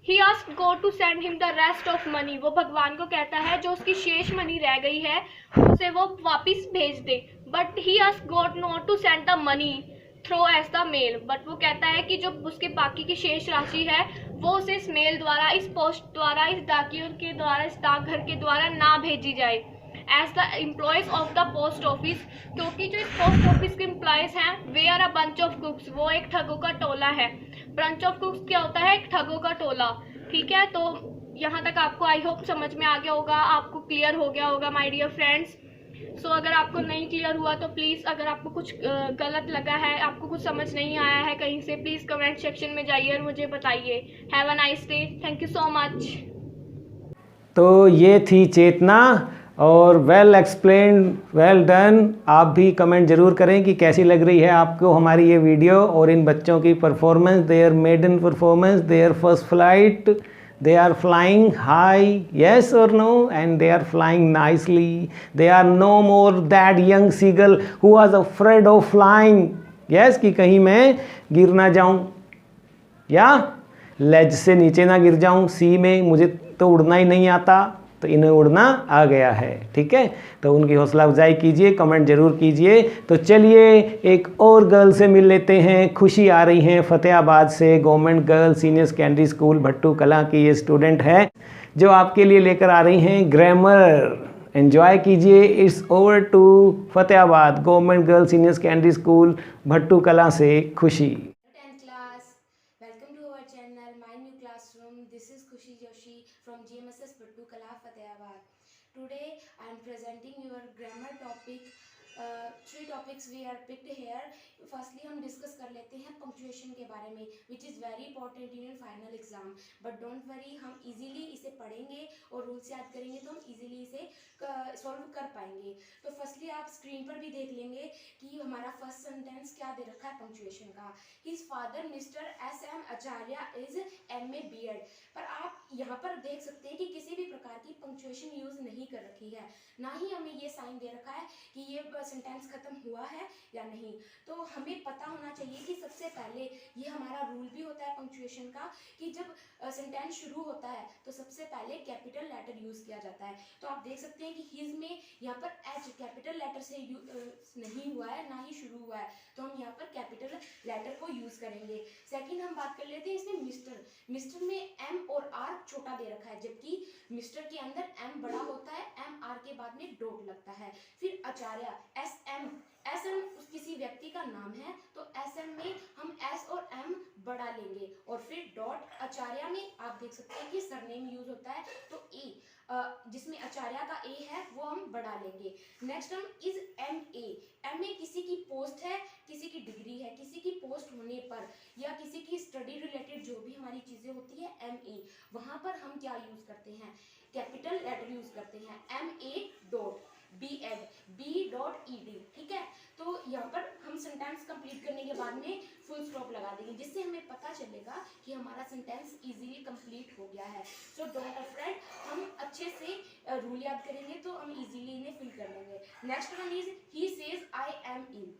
B: he asked God to send him the rest of money। वो भगवान को कहता है जो उसकी शेष मनी रह गई है उसे वो वापस भेज दे। but he asked God not to send the money through as the mail. But वो कहता है कि जो उसके बाकी की शेष राशि है वो उसे इस मेल द्वारा, इस पोस्ट द्वारा, इस डाकियों के द्वारा, इस डाकघर के द्वारा ना भेजी जाए। As the employees of the post office, क्योंकि जो इस पोस्ट ऑफिस के एम्प्लॉयज़ हैं वे are a bunch of crooks. वो एक ठगों का टोला है। बंच ऑफ कुक्स क्या होता है? एक ठगों का टोला, ठीक है। तो यहाँ तक आपको आई होप समझ में आ गया होगा, आपको क्लियर हो गया होगा माय डियर फ्रेंड्स। सो अगर आपको नहीं क्लियर हुआ तो प्लीज़, अगर आपको कुछ गलत लगा है, आपको कुछ समझ नहीं आया है कहीं से, प्लीज़ कमेंट सेक्शन में जाइए और मुझे बताइए। Have a nice day, thank you so much.
A: तो ये थी चेतना और वेल एक्सप्लेन्ड, वेल डन। आप भी कमेंट ज़रूर करें कि कैसी लग रही है आपको हमारी ये वीडियो और इन बच्चों की performance, their maiden performance, their first flight. They are flying high, yes or no? And they are flying nicely. They are no more that young seagull who was afraid of flying. Yes, कि कहीं मैं गिर ना जाऊं या लेज से नीचे ना गिर जाऊं सी में, मुझे तो उड़ना ही नहीं आता, तो इन्हें उड़ना आ गया है, ठीक है। तो उनकी हौसला अफजाई कीजिए, कमेंट ज़रूर कीजिए। तो चलिए एक और गर्ल से मिल लेते हैं। खुशी आ रही हैं फतेहाबाद से, government girl senior secondary school Bhattu कला की ये स्टूडेंट है जो आपके लिए लेकर आ रही हैं ग्रामर। एंजॉय कीजिए। It's over to Fatehabad government girl senior secondary school Bhattu Kala से खुशी।
F: 10th class, welcome to our channel, my new classroom. This is Khushi Joshi from GMSS Bhattu Kala, Fatehbad. Today I am presenting your grammar topic. 3 topics we are picked here. Firstly हम discuss कर लेते हैं punctuation के बारे में, which is very important in your final exam. But don't worry, हम easily इसे पढ़ेंगे और रूल्स याद करेंगे तो हम इजीली इसे सॉल्व कर पाएंगे। तो फर्स्टली आप स्क्रीन पर भी देख लेंगे कि हमारा फर्स्ट सेंटेंस क्या दे रखा है पंक्चुएशन का। His father mister SM Acharya is MA BEd। पर आप यहाँ पर देख सकते हैं कि किसी भी प्रकार की पंक्चुएशन यूज़ नहीं कर रखी है, ना ही हमें ये साइन दे रखा है कि ये सेंटेंस खत्म हुआ है या नहीं। तो हमें पता होना चाहिए कि सबसे पहले ये हमारा रूल भी होता है पंक्चुएशन का कि जब सेंटेंस शुरू होता है तो सबसे पहले कैपिटल लेटर यूज़ किया जाता है। तो आप देख सकते हैं कि हिज में यहाँ पर H कैपिटल लेटर से नहीं हुआ है, ना ही शुरू हुआ है, तो हम यहाँ पर कैपिटल लेटर को यूज़ करेंगे। सेकंड हम बात कर लेते हैं इसमें मिस्टर में M और R छोटा दे रखा है, जबकि मिस्टर के अंदर M बड़ा होता है, M R के बाद में डॉट लगता है। फिर आचार्य एस एम किसी व्यक्ति का नाम है, तो एस एम में हम एस और एम बढ़ा लेंगे, और फिर डॉट। आचार्य में आप देख सकते हैं कि सरनेम यूज होता है, तो ए जिसमें आचार्य का ए है वो हम बढ़ा लेंगे। नेक्स्ट हम इज एम ए किसी की पोस्ट है, किसी की डिग्री है, किसी की पोस्ट होने पर या किसी की स्टडी रिलेटेड जो भी हमारी चीज़ें होती है एम ए, वहाँ पर हम क्या यूज़ करते हैं, कैपिटल लेटर यूज़ करते हैं, M A dot B Ed B dot E D. ठीक है, तो यहाँ पर हम सेंटेंस कंप्लीट करने के बाद में फुल स्टॉप लगा देंगे, जिससे हमें पता चलेगा कि हमारा सेंटेंस इजीली कंप्लीट हो गया है। सो डोंट अफ्रेड, हम अच्छे से रूल याद करेंगे तो हम इजीली इन्हें फिल कर लेंगे। Next one is he says I am in.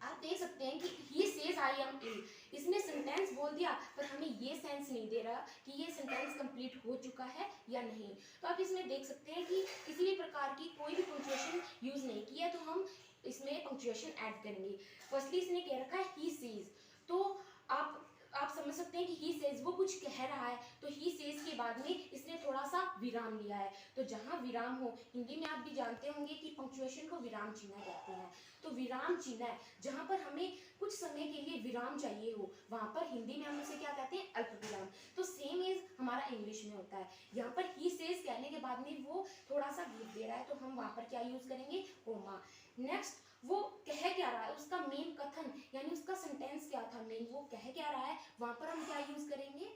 F: आप देख सकते हैं कि ही सेज आई एम इन, इसने सेंटेंस बोल दिया पर हमें ये सेंस नहीं दे रहा कि ये सेंटेंस कंप्लीट हो चुका है या नहीं। तो आप इसमें देख सकते हैं कि किसी भी प्रकार की कोई भी पंक्चुएशन यूज नहीं किया, तो हम इसमें पंक्चुएशन ऐड करेंगे। फर्स्टली इसने कह रखा है ही सेज, तो आप समझ सकते हैं कि ही सेज वो कुछ कह रहा है, तो ही सेज के बाद में इसने थोड़ा सा विराम लिया है। तो जहाँ विराम हो, हिंदी में आप भी जानते होंगे कि पंक्चुएशन को विराम चिन्ह कहते हैं, तो विराम चिन्ह है जहाँ पर हमें कुछ समय के लिए विराम चाहिए हो, वहाँ पर हिंदी में हम उसे क्या कहते हैं, अल्प विराम। तो सेम एज हमारा इंग्लिश में होता है, यहाँ पर ही सेज कहने के बाद में वो थोड़ा सा गैप दे रहा है, तो हम वहाँ पर क्या यूज करेंगे, कोमा। नेक्स्ट वो कह क्या रहा है, उसका मेन कथन यानी उसका सेंटेंस क्या था मेन, वो कह क्या रहा है, वहां पर हम क्या यूज करेंगे,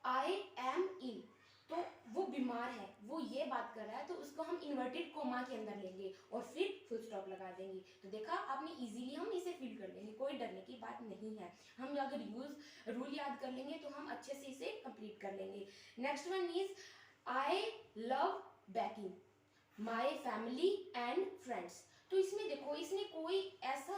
F: आई एम इल। तो वो बीमार है, वो ये बात कर रहा है, तो उसको हम इन्वर्टेड कोमा के अंदर लेंगे और फिर फुल स्टॉप लगा देंगे। तो देखा आपने, इजीली हम इसे फिल कर लेंगे, कोई डरने की बात नहीं है। हम अगर रूल याद कर लेंगे तो हम अच्छे से इसे कंप्लीट कर लेंगे। Next one is I love baking my family and friends. तो इसमें देखो, इसने कोई ऐसा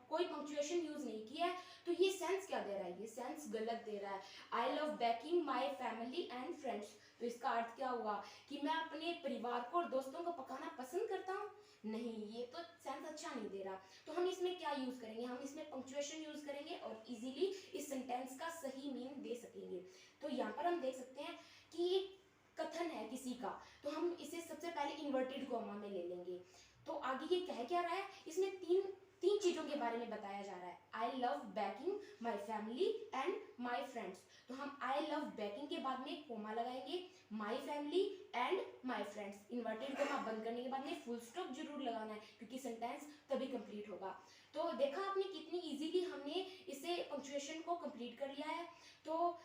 F: कोई पंक्चुएशन यूज नहीं किया है, तो ये सेंस क्या दे रहा है, ये सेंस गलत दे रहा है। I love baking my family and friends, तो इसका अर्थ क्या हुआ कि मैं अपने परिवार को और दोस्तों को पकाना पसंद करता हूँ, नहीं, ये तो सेंस अच्छा नहीं दे रहा। तो हम इसमें क्या यूज करेंगे, हम इसमें पंक्चुएशन यूज करेंगे और इजीली इस सेंटेंस का सही मीनिंग दे सकेंगे। तो यहाँ पर हम देख सकते हैं कि कथन है किसी का, तो हम इसे सबसे पहले इन्वर्टेड कोमा में ले लेंगे। तो आगे ये कह क्या रहा है, इसमें तीन चीजों के बारे में बताया जा रहा है, I love baking my family and my friends. तो हम आई लव बेकिंग के बाद में कोमा लगाएंगे, my family and my friends, inverted coma बंद करने के बाद में फुल स्टॉप जरूर लगाना है, क्योंकि सेंटेंस तभी कंप्लीट होगा। तो देखा आपने कितनी इजीली हमने इसे पंक्चुएशन को कंप्लीट कर लिया है। तो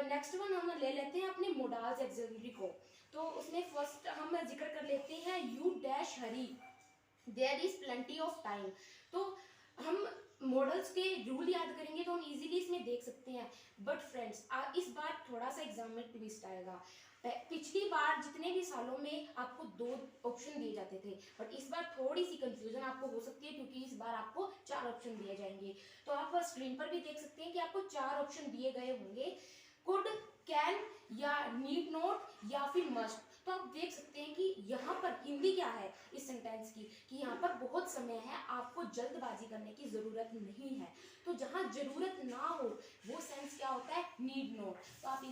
F: नेक्स्ट वन हम ले लेते हैं अपने मोडाल्स एक्सिलरी को। तो उसमें फर्स्ट हम जिक्र कर लेते हैं you dash hurry, there is plenty of time. तो हम मॉडल्स के रूल याद करेंगे तो हम इजीली इसमें देख सकते हैं। बट फ्रेंड्स, इस बार थोड़ा सा एग्जाम में ट्विस्ट आएगा। पिछली बार जितने भी सालों में आपको 2 ऑप्शन दिए जाते थे, बट इस बार थोड़ी सी कंफ्यूजन आपको हो सकती है, क्योंकि इस बार आपको 4 ऑप्शन दिए जाएंगे। तो आप स्क्रीन पर भी देख सकते हैं कि आपको 4 ऑप्शन दिए गए होंगे, कुड, कैन या नीड नॉट या फिर मस्ट। तो आप देख सकते हैं कि यहाँ पर हिंदी क्या है इस सेंटेंस की, कि यहाँ पर बहुत समय है, आपको जल्दबाजी करने की ज़रूरत नहीं है। तो जहाँ ज़रूरत ना हो वो सेंस क्या होता है, नीड नॉट। तो आप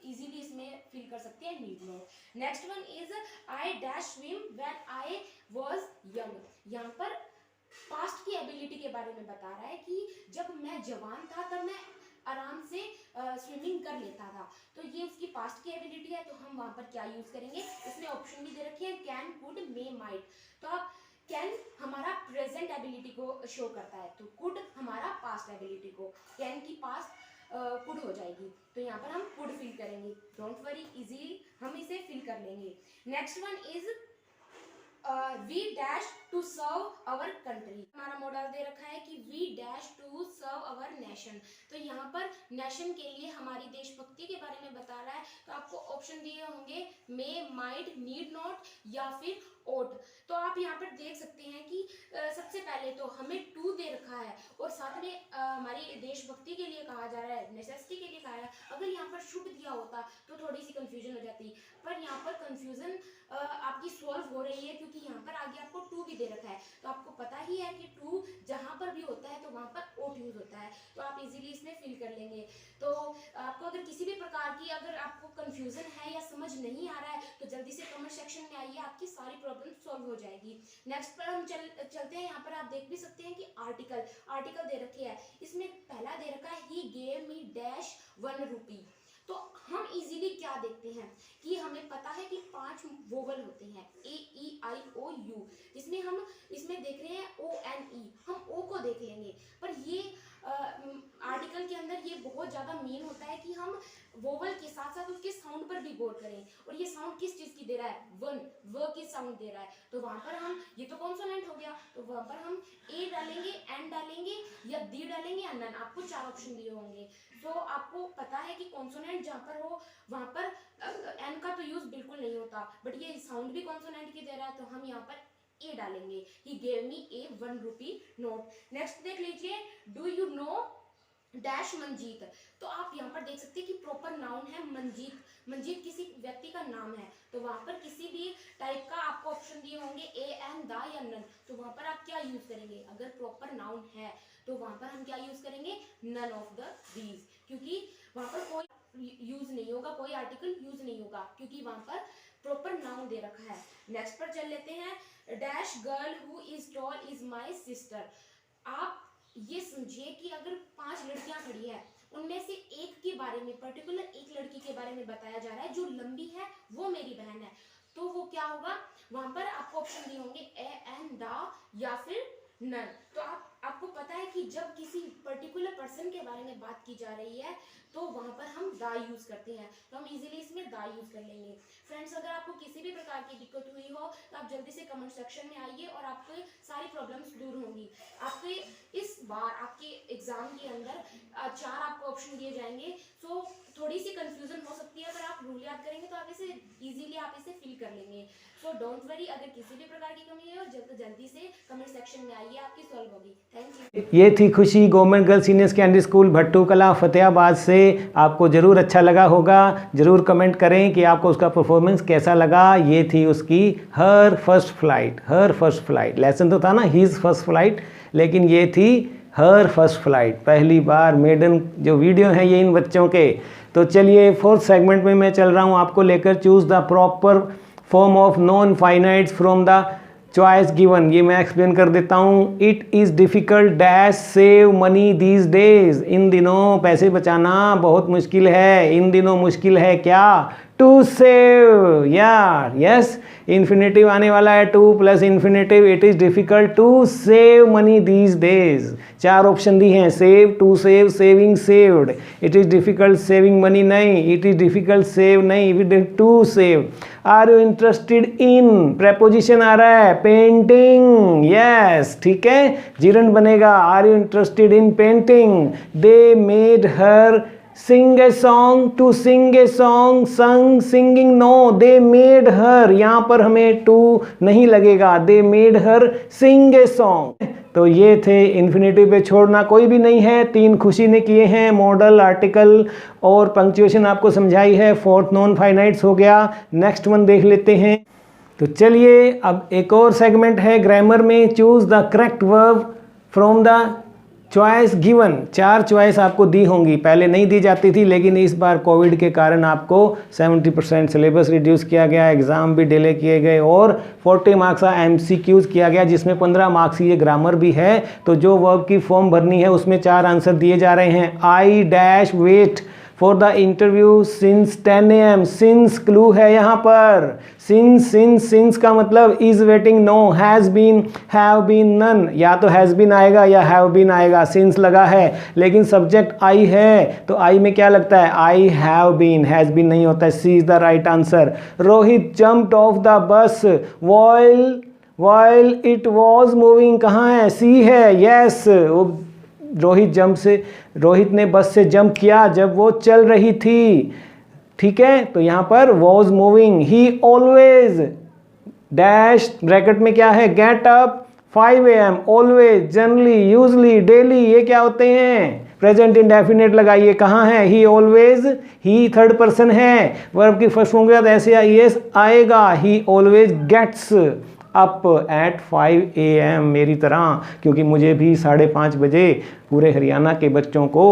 F: इजीली इसमें फिल कर सकते हैं need not. Next one is I dash swim when I was young. यहाँ पर पास्ट की एबिलिटी के बारे में बता रहा है कि जब मैं जवान था तब मैं आराम से स्विमिंग कर लेता था। तो ये उसकी पास्ट की एबिलिटी है, तो हम वहाँ पर क्या यूज करेंगे, इसमें ऑप्शन भी दे रखे हैं कैन, कुड, मे, माइट। तो आप कैन हमारा प्रेजेंट एबिलिटी को शो करता है, तो कुड हमारा पास्ट एबिलिटी को, कैन की पास्ट कुड हो जाएगी। तो यहाँ पर हम कुड फिल करेंगे, डोंट वरी, इजीली हम इसे फिल कर लेंगे। Next one is we dash to serve our country. हमारा मॉडल दे रखा है कि we dash to serve our nation. तो यहाँ पर नेशन के लिए हमारी देशभक्ति के बारे में बता रहा है। तो आपको ऑप्शन दिए होंगे मे, माइट, नीड नॉट या फिर ओट। तो आप यहाँ पर देख सकते हैं कि सबसे पहले तो हमें टू दे रखा है और साथ में हमारी देशभक्ति के लिए कहा जा रहा है, नेसेसिटी के लिए कहा है। अगर यहाँ पर शुड दिया होता तो थोड़ी सी कंफ्यूजन हो जाती, पर यहाँ पर कंफ्यूजन आपकी सॉल्व हो रही है, क्योंकि यहाँ पर आगे आपको टू भी दे रखा है, तो आपको पता ही है कि टू जहाँ पर भी होता है तो वहाँ पर ओट यूज होता है, तो आप इजीली इसमें फिल कर लेंगे। तो आपको अगर किसी भी प्रकार की अगर आपको कंफ्यूजन है या समझ नहीं आ रहा है तो जल्दी से कमेंट सेक्शन में आइए, आपकी सारी प्रॉब्लम सॉल्व हो जाएगी। नेक्स्ट पर हम चलते हैं। यहाँ पर आप देख भी सकते हैं कि आर्टिकल दे रखे है। इसमें पहला दे रखा है ही गेव मी डैश 1 रुपी। तो हम इजीली क्या देखते हैं कि हमें पता है कि 5 वोवल होते हैं, ए ई आई ओ यू, इसमें देख रहे हैं ओ एन ई, हम ओ को देख लेंगे। पर ये आर्टिकल के अंदर ये बहुत ज़्यादा मेन होता है कि हम वोवल के साथ साथ उसके साउंड पर भी गौर करें, और ये साउंड किस चीज़ की दे रहा है, व की साउंड दे रहा है। तो वहाँ पर हम, ये तो कॉन्सोनेंट हो गया, तो वहाँ पर हम ए डालेंगे, एन डालेंगे या दी डालेंगे या नन, आपको 4 ऑप्शन दिए होंगे। तो आपको पता है कि कॉन्सोनेंट जहाँ पर हो वहाँ पर एन का तो यूज बिल्कुल नहीं होता, बट ये साउंड भी कॉन्सोनेंट की दे रहा है, तो हम यहाँ पर ए डालेंगे। He gave me A 1 rupee note. Next देख लीजिए, do you know dash Manjeet. तो आप यहाँ पर देख सकते हैं कि प्रॉपर नाउन है मंजीत। मंजीत किसी व्यक्ति का नाम है, तो वहाँ पर किसी भी टाइप का आपको ऑप्शन दिए होंगे ए एन दा या नन, तो वहाँ पर आप क्या यूज करेंगे, अगर प्रॉपर नाउन है तो वहाँ पर हम क्या यूज करेंगे, नन ऑफ द दीज, क्योंकि वहाँ पर कोई यूज नहीं होगा, कोई आर्टिकल यूज नहीं होगा, क्योंकि वहाँ पर प्रॉपर नाउन दे रखा है। नेक्स्ट पर चल लेते हैं, dash girl who is tall is my sister. आप ये समझिए कि अगर 5 लड़कियां खड़ी है, उनमें से एक के बारे में, पर्टिकुलर एक लड़की के बारे में बताया जा रहा है जो लंबी है वो मेरी बहन है, तो वो क्या होगा, वहां पर आपको ऑप्शन दिए होंगे ए एन दा या फिर नन। तो आपको पता है कि जब किसी पर्टिकुलर पर्सन के बारे में बात की जा रही है तो वहां पर हम दा यूज करते हैं, तो हम इजीली इसमें दा यूज कर लेंगे। फ्रेंड्स, अगर आपको किसी भी प्रकार की दिक्कत हुई हो तो आप जल्दी से कमेंट सेक्शन में आइए और आपके सारी प्रॉब्लम्स दूर होंगी। आपके इस बार आपके एग्जाम के अंदर 4 आपको ऑप्शन दिए जाएंगे, सो थोड़ी सी कंफ्यूजन हो सकती है, अगर आप रूल याद करेंगे तो आप इसे इजीली आप इसे फिल कर लेंगे। सो डोंट वरी, अगर किसी भी प्रकार की कमी है तो जल्दी से कमेंट सेक्शन में आइए, आपकी सॉल्व होगी। Thank you.
A: ये थी खुशी government girls senior secondary school Bhattu कला फतेहाबाद से। आपको ज़रूर अच्छा लगा होगा, ज़रूर कमेंट करें कि आपको उसका परफॉर्मेंस कैसा लगा। ये थी उसकी हर फर्स्ट फ्लाइट। लेसन तो था ना हीज़ फर्स्ट फ्लाइट, लेकिन ये थी हर फर्स्ट फ्लाइट, पहली बार मेडन जो वीडियो है ये इन बच्चों के। तो चलिए 4th सेगमेंट में मैं चल रहा हूँ आपको लेकर, choose the proper form of non finites from the choice given. ये मैं एक्सप्लेन कर देता हूँ। It is difficult dash save money these days. इन दिनों पैसे बचाना बहुत मुश्किल है। इन दिनों मुश्किल है क्या, टू सेव। यार यस, इन्फिनेटिव आने वाला है, to plus infinitive. It is difficult to save money these days. 4 option दी हैं, save, to save, saving, saved. It is difficult saving money नहीं, इट इज़ डिफ़िकल्ट सेव नहीं, it to save. Are you interested in, preposition आ रहा है, painting. Yes, ठीक है, gerund बनेगा। Are you interested in painting. They made her sing a song, to sing a song, sung, singing, no, they made her। यहाँ पर हमें to नहीं लगेगा, they made her sing a song। तो ये थे, इन्फिनेटिव पे छोड़ना कोई भी नहीं है। 3 खुशी ने किए हैं, मॉडल, आर्टिकल और पंक्चुएशन आपको समझाई है। 4th नॉन फाइनाइट्स हो गया। नेक्स्ट वन देख लेते हैं। तो चलिए अब एक और सेगमेंट है ग्रामर में, choose the correct verb from the choice given. 4 choice आपको दी होंगी, पहले नहीं दी जाती थी, लेकिन इस बार कोविड के कारण आपको 70% सिलेबस रिड्यूस किया गया, एग्ज़ाम भी डिले किए गए और 40 मार्क्स का MCQs किया गया, जिसमें 15 मार्क्स ये ग्रामर भी है। तो जो वर्ब की फॉर्म भरनी है उसमें 4 आंसर दिए जा रहे हैं। I dash wait for the interview since 10 AM। Since clue है यहाँ पर। सिंस का मतलब is waiting, no, has been, have been, none. या तो हैज़ बीन आएगा या हैव बीन आएगा। सिंस लगा है लेकिन सब्जेक्ट आई है, तो आई में क्या लगता है, I have been, has been नहीं होता है। C is the right answer. Rohit jumped off the bus while it was moving। कहाँ है, सी है। यस, रोहित ने बस से जंप किया जब वो चल रही थी। ठीक है, तो यहाँ पर was moving। he always dash bracket में क्या है, get up 5 AM, always, generally, usually, daily, ये क्या होते हैं, प्रेजेंट इंडेफिनेट लगाइए। कहाँ है, he always, he 3rd person है, वर्ब की फर्स्ट फॉर्म के बाद ऐसे yes आएगा। He always gets up at 5 AM मेरी तरह, क्योंकि मुझे भी 5:30 बजे पूरे हरियाणा के बच्चों को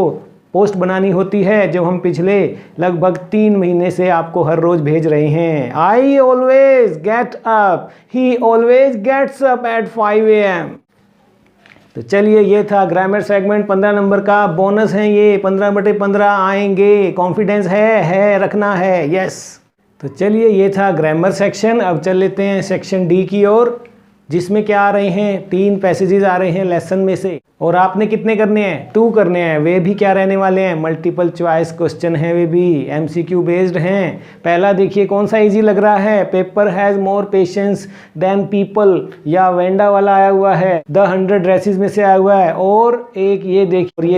A: पोस्ट बनानी होती है, जो हम पिछले लगभग 3 महीने से आपको हर रोज भेज रहे हैं। I always get up, he always gets up at 5 AM। तो चलिए, ये था ग्रामर सेगमेंट 15 नंबर का। बोनस है ये, 15/15 आएंगे। कॉन्फिडेंस है, रखना है, यस। तो चलिए, ये था ग्रामर सेक्शन। अब चल लेते हैं सेक्शन डी की ओर, जिसमें क्या आ रहे हैं, 3 पैसेजेस आ रहे हैं लेसन में से, और आपने कितने करने हैं, 2 करने हैं। वे भी क्या रहने वाले हैं, मल्टीपल चॉइस क्वेश्चन हैं, वे भी MCQ बेस्ड हैं। पहला देखिए कौन सा इजी लग रहा है, paper has more patience than people, या वेंडा वाला आया हुआ है, द 100 ड्रेसेस में से आया हुआ है। और एक ये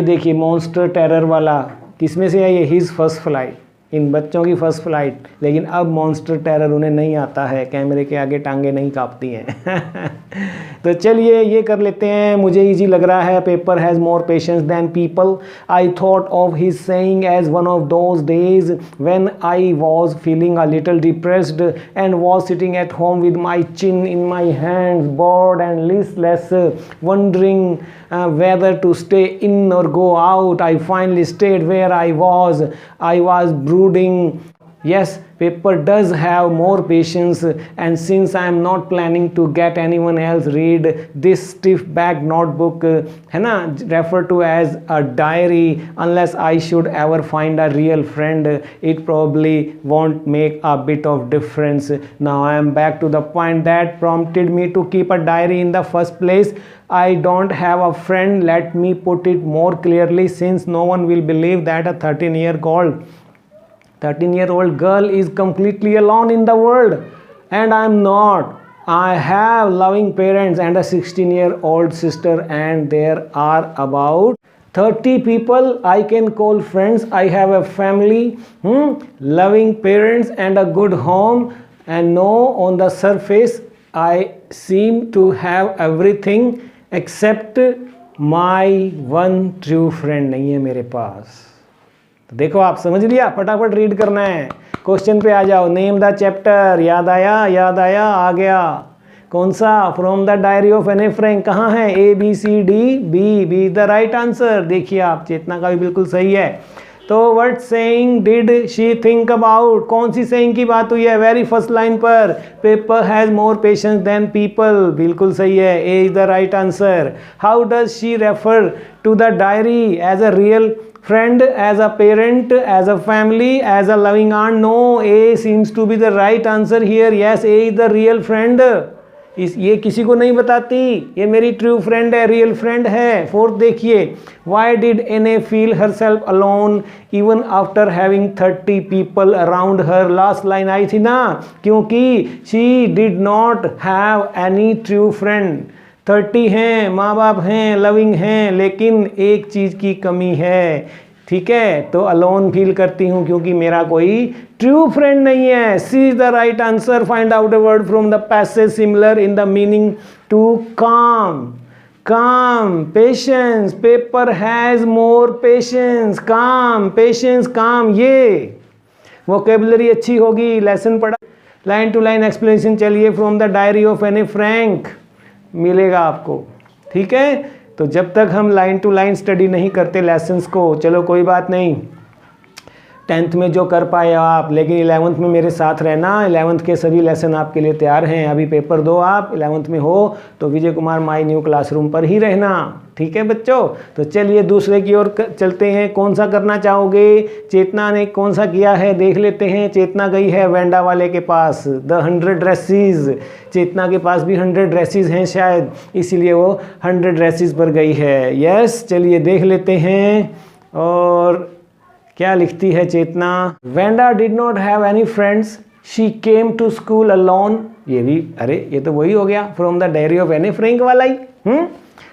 A: देखिए मॉन्स्टर टेरर वाला, किस में से है ये, हिज फर्स्ट फ्लाइट, इन बच्चों की फर्स्ट फ्लाइट। लेकिन अब मॉन्स्टर टेरर उन्हें नहीं आता है, कैमरे के आगे टांगे नहीं कांपती हैं। तो चलिए ये कर लेते हैं, मुझे इजी लग रहा है। Paper has more patience than people, I thought of his saying as one of those days when I was feeling a little depressed and was sitting at home with my chin in my hands, bored and listless, wondering whether to stay in or go out. I finally stayed where I was. I was brooding. Yes, paper does have more patience, and since I am not planning to get anyone else read this stiff back notebook, है ना, refer to as a diary, unless I should ever find a real friend, it probably won't make a bit of difference. Now I am back to the point that prompted me to keep a diary in the first place. I don't have a friend. Let me put it more clearly, since no one will believe that a 13-year-old girl is completely alone in the world, and I am not. I have loving parents and a 16-year-old sister, and there are about 30 people I can call friends. I have a family, loving parents and a good home, and no, on the surface I seem to have everything except my one true friend नहीं है मेरे पास। तो देखो, आप समझ लिया, फटाफट read करना है। क्वेश्चन पे आ जाओ, नेम द चैप्टर, याद आया, आ गया। कौन सा, from the diary of Anne Frank, कहाँ है, ABCD, B the right answer. देखिए आप, चेतना का भी बिल्कुल सही है। तो what saying did she think about, कौन सी सेइंग की बात हुई है, वेरी फर्स्ट लाइन पर, paper has more patience than people, बिल्कुल सही है, A is the right answer. How does she refer to the diary, as a real friend, as a parent, as a family, as a loving aunt? No, A seems to be the right answer here. Yes, A is the real friend. ये किसी को नहीं बताती, ये मेरी true friend है, real friend है। Fourth देखिए, why did Annie feel herself alone even after having 30 people around her, last line आई थी ना, क्योंकि she did not have any true friend. 30 हैं, माँ बाप हैं, लविंग हैं, लेकिन एक चीज़ की कमी है, ठीक है, तो अलोन फील करती हूँ क्योंकि मेरा कोई ट्रू फ्रेंड नहीं है। C is the right answer. Find out a word from the passage similar in the meaning to calm. Calm, patience, paper has more patience, calm, patience, calm, ये vocabulary अच्छी होगी, लेसन पढ़ा। Line to line explanation चलिए, from the diary of Anne Frank मिलेगा आपको, ठीक है। तो जब तक हम लाइन टू लाइन स्टडी नहीं करते लेसन्स को, चलो कोई बात नहीं, 10th में जो कर पाए आप, लेकिन 11th में मेरे साथ रहना। 11th के सभी लेसन आपके लिए तैयार हैं। अभी पेपर दो आप, 11th में हो तो Vijay Kumar my new classroom पर ही रहना, ठीक है बच्चों। तो चलिए दूसरे की ओर चलते हैं। कौन सा करना चाहोगे? चेतना ने कौन सा किया है देख लेते हैं। चेतना गई है वेंडा वाले के पास, द 100 ड्रेसेस। चेतना के पास भी 100 ड्रेसेस हैं शायद, इसीलिए वो 100 ड्रेसेस पर गई है। यस, चलिए देख लेते हैं। और क्या लिखती है Chetna? Wanda did not have any friends, she came to school alone. ये भी, अरे ये तो वही हो गया, from the diary of Anne Frank वाला ही।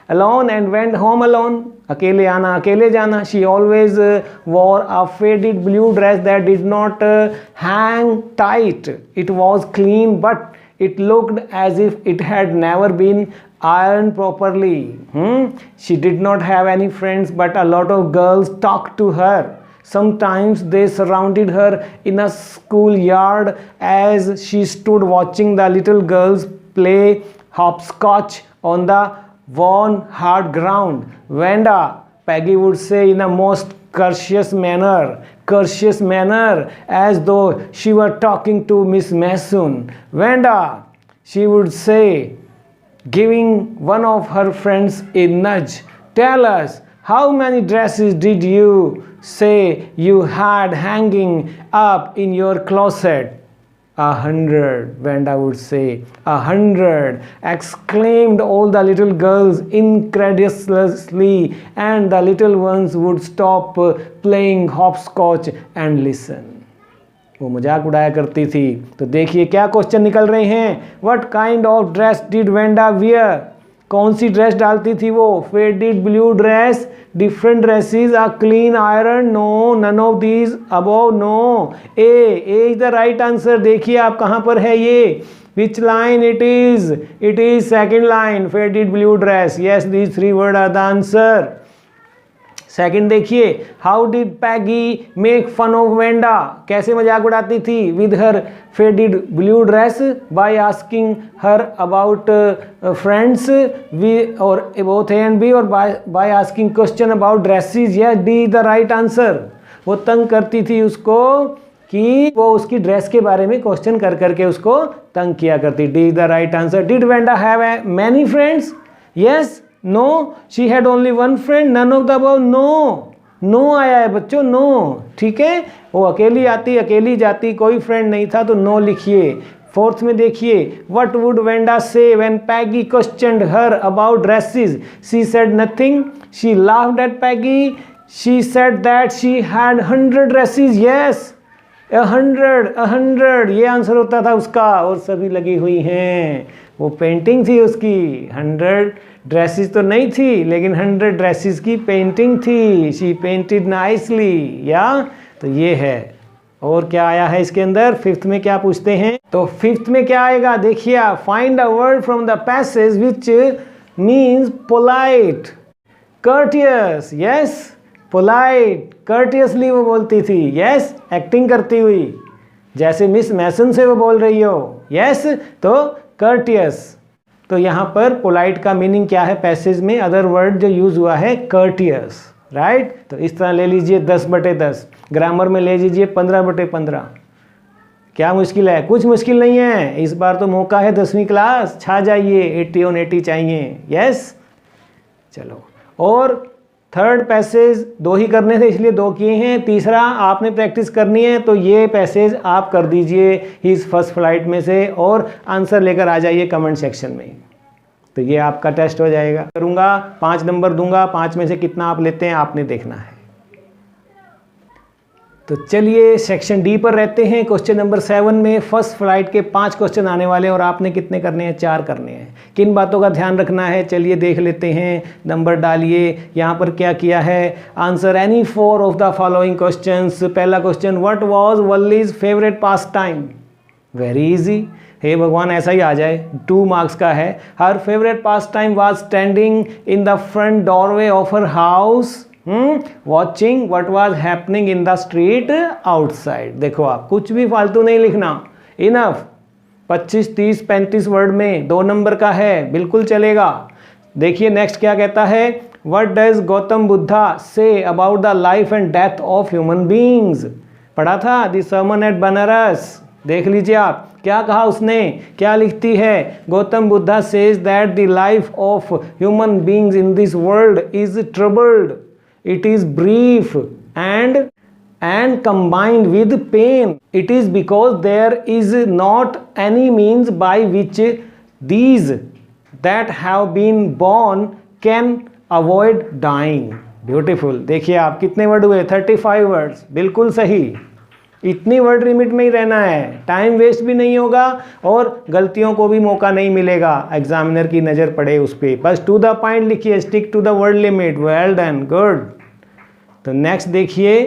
A: Alone and went home alone, अकेले आना अकेले जाना। She always wore a faded blue dress that did not hang tight, it was clean but it looked as if it had never been ironed properly. She did not have any friends, but a lot of girls talked to her. Sometimes they surrounded her in a schoolyard as she stood watching the little girls play hopscotch on the worn hard ground. Wenda, Peggy would say in a most courteous manner, as though she were talking to Miss Mason. Wenda, she would say, giving one of her friends a nudge, tell us, how many dresses did you say you had hanging up in your closet? 100, Wenda would say. 100, exclaimed all the little girls incredulously, and the little ones would stop playing hopscotch and listen. वो मजाक उड़ाया करती थी। तो देखिए क्या question निकल रहे हैं। What kind of dress did Wenda wear? कौन सी ड्रेस डालती थी वो? Faded blue dress, different dresses, a clean iron, no, none of these above, no. A is the right answer. देखिए आप कहाँ पर है ये? Which line it is? It is second line, faded blue dress. Yes, these three words are the answer. Second देखिए, how did Peggy make fun of Wanda? कैसे मजाक उड़ाती थी? With her faded blue dress, by asking her about friends, वी और both A and B, और by asking question about dresses. या D the right answer. वो तंग करती थी उसको कि वो उसकी ड्रेस के बारे में क्वेश्चन कर करके उसको तंग किया करती। D the right answer. Did Wanda have many friends? Yes, no, she had only one friend, none of the above, no आया है बच्चों, नो। ठीक है, वो अकेली आती अकेली जाती, कोई फ्रेंड नहीं था, तो नो लिखिए। फोर्थ में देखिए, व्हाट वुड वेंडा से when Peggy questioned her about dresses? She said nothing, she laughed eight Peggy, she said that she had 100 dresses. Yes, 100, ये आंसर होता था उसका। और सभी लगी हुई हैं, वो पेंटिंग थी उसकी। 100 ड्रेसेस तो नहीं थी, लेकिन 100 ड्रेसेस की पेंटिंग थी। She painted nicely. या तो ये है। और क्या आया है इसके अंदर? फिफ्थ में क्या पूछते हैं? तो फिफ्थ में क्या आएगा देखिए, find a word from the passage which means polite, courteous. Yes, polite, courteously वो बोलती थी। यस, एक्टिंग करती हुई, जैसे मिस मैसन से वो बोल रही हो। यस, तो कर्टियस। तो यहाँ पर पोलाइट का मीनिंग क्या है पैसेज में? अदर वर्ड जो यूज हुआ है कर्टियस, राइट। तो इस तरह ले लीजिए 10/10। ग्रामर में ले लीजिए 15/15। क्या मुश्किल है? कुछ मुश्किल नहीं है। इस बार तो मौका है 10वीं क्लास, छा जाइए। 80 on 80 चाहिए। यस, चलो। और थर्ड पैसेज 2 ही करने थे, इसलिए 2 किए हैं। तीसरा आपने प्रैक्टिस करनी है, तो ये पैसेज आप कर दीजिए इस फर्स्ट फ्लाइट में से, और आंसर लेकर आ जाइए कमेंट सेक्शन में। तो ये आपका टेस्ट हो जाएगा। करूँगा 5 नंबर दूंगा, 5 में से कितना आप लेते हैं आपने देखना है। तो चलिए सेक्शन डी पर रहते हैं। क्वेश्चन नंबर 7 में फर्स्ट फ्लाइट के 5 क्वेश्चन आने वाले हैं, और आपने कितने करने हैं? 4 करने हैं। किन बातों का ध्यान रखना है चलिए देख लेते हैं। नंबर डालिए। यहाँ पर क्या किया है? Answer any 4 of the following questions. पहला question, what was Valli's favourite pastime? Very easy, हे भगवान ऐसा ही आ जाए। 2 मार्क्स का है। Her favourite pastime was standing in the front doorway of her house watching what was happening in the street outside. देखो आप कुछ भी फालतू नहीं लिखना, इनफ। 25, 30, 35 वर्ड में 2 नंबर का है, बिल्कुल चलेगा। देखिए नेक्स्ट क्या कहता है, व्हाट डज गौतम बुद्धा से about the life and death of human beings? पढ़ा था द सर्मन एट बनारस, देख लीजिए आप क्या कहा उसने, क्या लिखती है। Gautam Buddha says that the life of human beings in this world is troubled, it is brief and combined with pain. It is because there is not any means by which these that have been born can avoid dying. Beautiful. देखिए आप कितने word हुए? 35 words, बिल्कुल सही। इतनी word limit में ही रहना है, टाइम वेस्ट भी नहीं होगा और गलतियों को भी मौका नहीं मिलेगा, एग्जामिनर की नज़र पड़े उस पर। बस टू द पॉइंट लिखिए, stick to the word limit. Well done, good. तो नेक्स्ट देखिए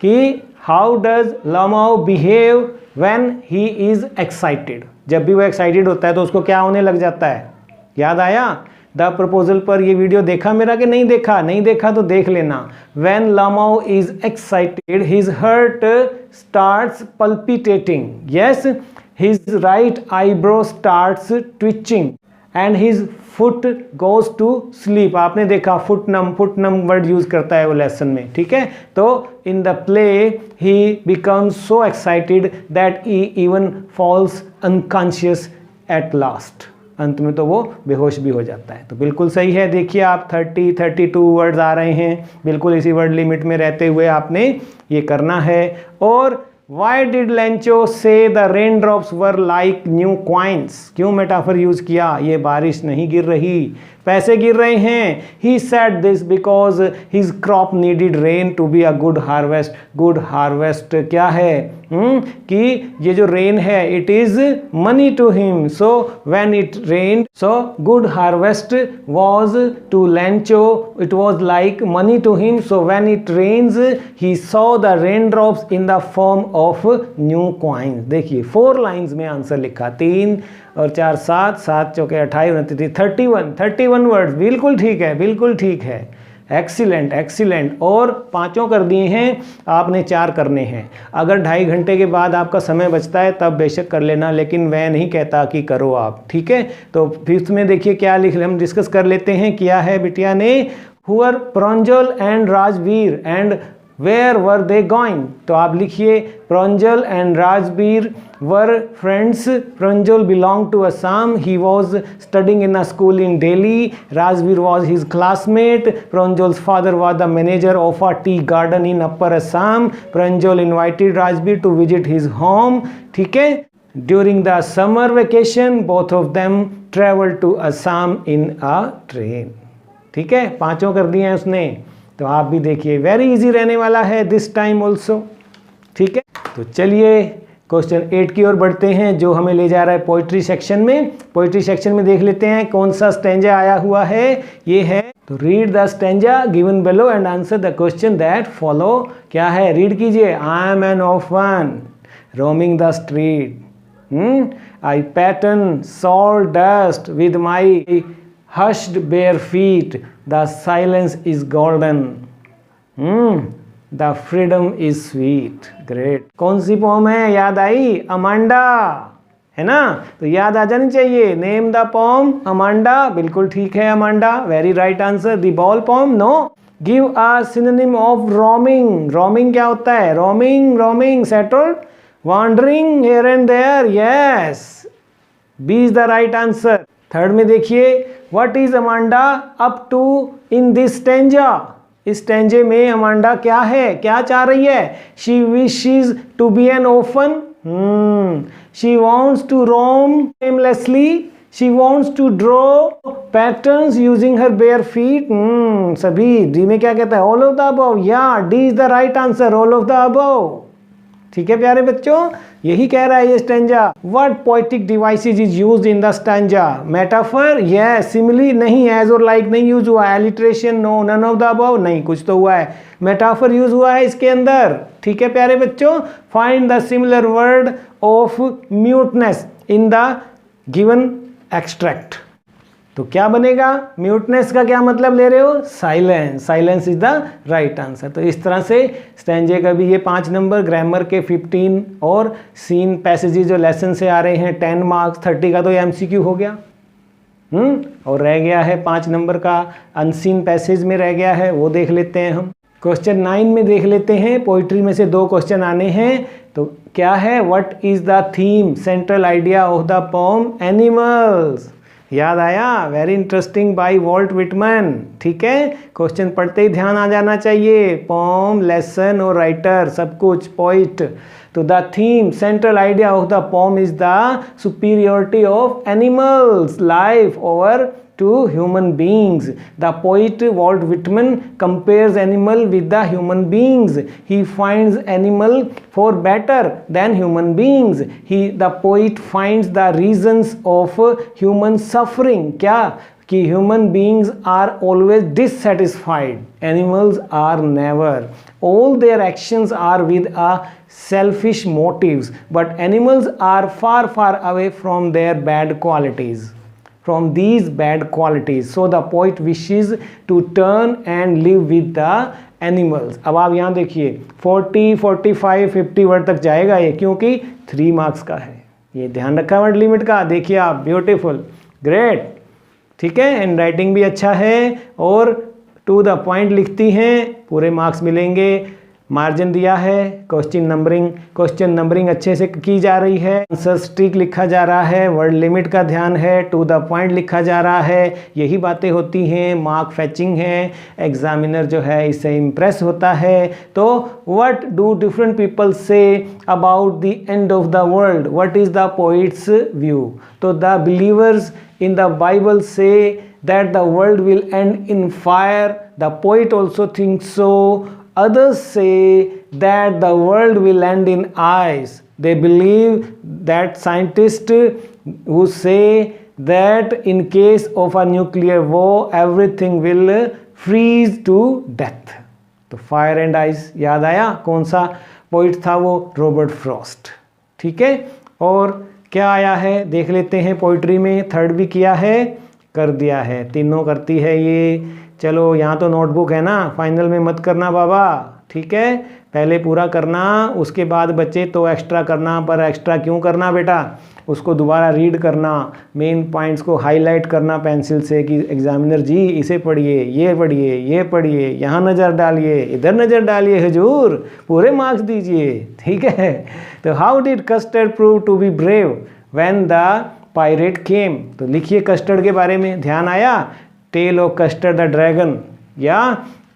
A: कि how does Lamao behave when he is excited? जब भी वो एक्साइटेड होता है तो उसको क्या होने लग जाता है? याद आया? द प्रपोजल पर ये वीडियो देखा मेरा कि नहीं देखा? नहीं देखा तो देख लेना। When Lamao is excited his heart starts pulpitating. Yes, his right eyebrow starts twitching and his foot goes to sleep। आपने देखा फुट नम वर्ड यूज करता है वो लेसन में, ठीक है। तो in the play he becomes so excited that he even falls unconscious at last। अंत में तो वो बेहोश भी हो जाता है। तो बिल्कुल सही है। देखिए आप 32 वर्ड्स आ रहे हैं, बिल्कुल इसी वर्ड लिमिट में रहते हुए आपने ये करना है। और Why did Lencho say the raindrops were like new coins? क्यों मेटाफर यूज किया? ये बारिश नहीं गिर रही, पैसे गिर रहे हैं। He said this because his crop needed rain to be a good harvest। Good harvest क्या है? कि ये जो rain है it is money to him। So when it rained, so good harvest was to Lencho, it was like money to him। So when it rains, he saw the raindrops in the form of new coins। देखिए 4 lines में answer लिखा, 3 और 4 7, 7 चौके 28, 31 words. बिल्कुल ठीक है, बिल्कुल ठीक है। Excellent excellent. और 5 कर दिए हैं, आपने 4 करने हैं। अगर 2.5 घंटे के बाद आपका समय बचता है तब बेशक कर लेना, लेकिन मैं नहीं कहता कि करो आप, ठीक है। तो फिफ्थ में देखिए क्या लिख, हम डिस्कस कर लेते हैं। क्या है बिटिया ने? हुआ Pranjal and Rajveer and where were they going. तो आप लिखिए Pranjal and Rajveer were friends. Pranjal belong to Assam, he was studying in a school in Delhi। Rajveer was his classmate. Pranjal's father was the manager of a tea garden in Upper Assam। Pranjal invited Rajveer to visit his home। ठीक है। During the summer vacation, both of them traveled to Assam in a train। ठीक है, 5 कर दिए हैं उसने। तो आप भी देखिए वेरी इजी रहने वाला है दिस टाइम ऑल्सो, ठीक है। तो चलिए क्वेश्चन 8 की ओर बढ़ते हैं, जो हमें ले जा रहा है पोइट्री सेक्शन में। पोइट्री सेक्शन में देख लेते हैं कौन सा स्टैंजा आया हुआ है। ये है, तो read the stanza given below and answer the question that follow. क्या है? रीड कीजिए। I am N orphan roaming the street, I pattern salt dust with my hushed bare feet, the silence is golden, the freedom is sweet। Great। कौन सी pome है? याद आई? Amanda, है ना? तो याद आ जानी चाहिए। Name the poem Amanda. बिल्कुल ठीक है Amanda, very right answer. The ball poem no. Give a synonym of roaming. Roaming क्या होता है? Roaming settled, wandering here and there. Yes, B is the right answer. Third में देखिए, what is Amanda up to in this stanza. इस स्टैंजे में Amanda क्या है, क्या चाह रही है? She wishes to be an orphan, she wants to roam aimlessly, she wants to draw patterns using her bare feet. सभी डी में क्या कहता है? All of the above. या D is the right answer, all of the above. ठीक है प्यारे बच्चों, यही कह रहा है ये stanza. What poetic devices is used in the stanza? Metaphor, yes. Simile नहीं, एज और लाइक नहीं यूज हुआ है। Alliteration no, none of the above नहीं, कुछ तो हुआ है। मेटाफर यूज हुआ है इसके अंदर। ठीक है प्यारे बच्चों, find the similar word of muteness in the given extract. तो क्या बनेगा? म्यूटनेस का क्या मतलब ले रहे हो? Silence. Silence is the right answer. तो इस तरह से स्टैंजे का भी ये 5 नंबर, ग्रामर के 15 और सीन पैसेजेस जो लेसन से आ रहे हैं 10 मार्क्स। 30 का तो ये MCQ हो गया। और रह गया है 5 नंबर का अनसीन पैसेज में रह गया है, वो देख लेते हैं हम। क्वेश्चन 9 में देख लेते हैं। पोइट्री में से 2 क्वेश्चन आने हैं। तो क्या है? What is the theme, central idea of the pome animals? याद आया? Very interesting bye Walt Whitman. ठीक है, क्वेश्चन पढ़ते ही ध्यान आ जाना चाहिए। पोम, लेसन और राइटर, सब कुछ पोइट। तो the theme, central idea of the pome is the superiority of animals life over to human beings। The poet Walt Whitman compares animal with the human beings। He finds animal for better than human beings। The poet finds the reasons of human suffering। क्या? कि human beings are always dissatisfied, animals are never। All their actions are with a selfish motives, but animals are far far away from their bad qualities, from these bad qualities। So the poet wishes to turn and live with the animals। अब आप यहाँ देखिए 40, 45, 50 word तक जाएगा ये, क्योंकि 3 marks का है। ये ध्यान रखा वर्ड लिमिट का, देखिए आप, ब्यूटीफुल, ग्रेट, ठीक है। हैंड राइटिंग भी अच्छा है और टू द पॉइंट लिखती हैं, पूरे मार्क्स मिलेंगे। मार्जिन दिया है, क्वेश्चन नंबरिंग अच्छे से की जा रही है, आंसर स्ट्रिक लिखा जा रहा है, वर्ड लिमिट का ध्यान है, टू द पॉइंट लिखा जा रहा है। यही बातें होती हैं, मार्क फैचिंग है, एग्जामिनर जो है इससे इम्प्रेस होता है। तो what do different people say about the end of the world, what is the poet's view? तो the believers in the Bible say that the world will end in fire. The poet also thinks so. Others say that the world will end in ice. They believe that scientists who say that in case of a nuclear war everything will freeze to death. तो fire and ice याद आया, कौन सा poet था वो? Robert Frost, ठीक है। और क्या आया है देख लेते हैं पोइट्री में, थर्ड भी किया है, कर दिया है, तीनों करती है ये। चलो यहाँ तो नोटबुक है ना, फाइनल में मत करना बाबा, ठीक है, पहले पूरा करना, उसके बाद बच्चे तो एक्स्ट्रा करना। पर एक्स्ट्रा क्यों करना बेटा? उसको दोबारा रीड करना, मेन पॉइंट्स को हाईलाइट करना पेंसिल से कि एग्जामिनर जी इसे पढ़िए, ये पढ़िए, ये पढ़िए, यहाँ नज़र डालिए, इधर नज़र डालिए हुजूर, पूरे मार्क्स दीजिए, ठीक है। तो how did Custard prove to be brave when the pirate came? तो लिखिए कस्टर्ड के बारे में, ध्यान आया? Tale of Custard the dragon, या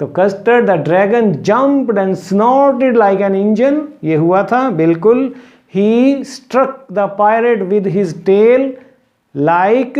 A: तो Custard the dragon jumped and snorted like an engine, ये हुआ था बिल्कुल। He struck the pirate with his tail like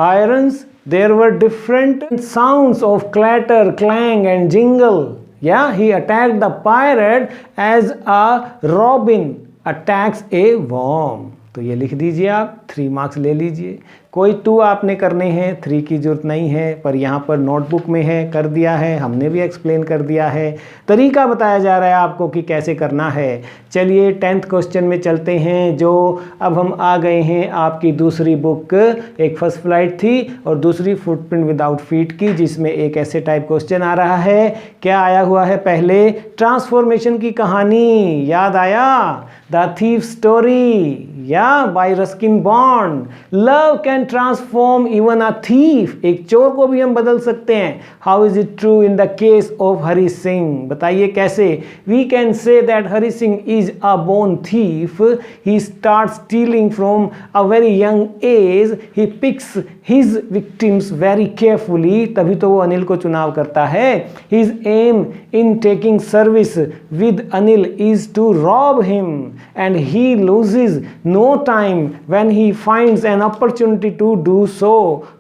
A: irons. There were different sounds of clatter, clang and jingle. Yeah, he attacked the pirate as a robin attacks a worm. तो ये लिख दीजिए आप, 3 marks ले लीजिए। कोई 2 आपने करने हैं, 3 की ज़रूरत नहीं है, पर यहाँ पर नोटबुक में है, कर दिया है, हमने भी एक्सप्लेन कर दिया है, तरीका बताया जा रहा है आपको कि कैसे करना है। चलिए 10th क्वेश्चन में चलते हैं, जो अब हम आ गए हैं आपकी दूसरी बुक, एक फर्स्ट फ्लाइट थी और दूसरी फुटप्रिंट विदाउट फीट की, जिसमें एक ऐसे टाइप क्वेश्चन आ रहा है। क्या आया हुआ है? पहले ट्रांसफॉर्मेशन की कहानी, याद आया? द थीफ स्टोरी, या by Ruskin Bond. Love can transform even a thief, एक चोर को भी हम बदल सकते हैं। How is it true in the case of Hari Singh? बताइए कैसे? We can say that Hari Singh is a born thief. He start stealing from a very young age. He picks his victims very carefully, तभी तो वो अनिल को चुनाव करता है। His aim in taking service with Anil is to rob him, and he loses no time when he finds an opportunity to do so,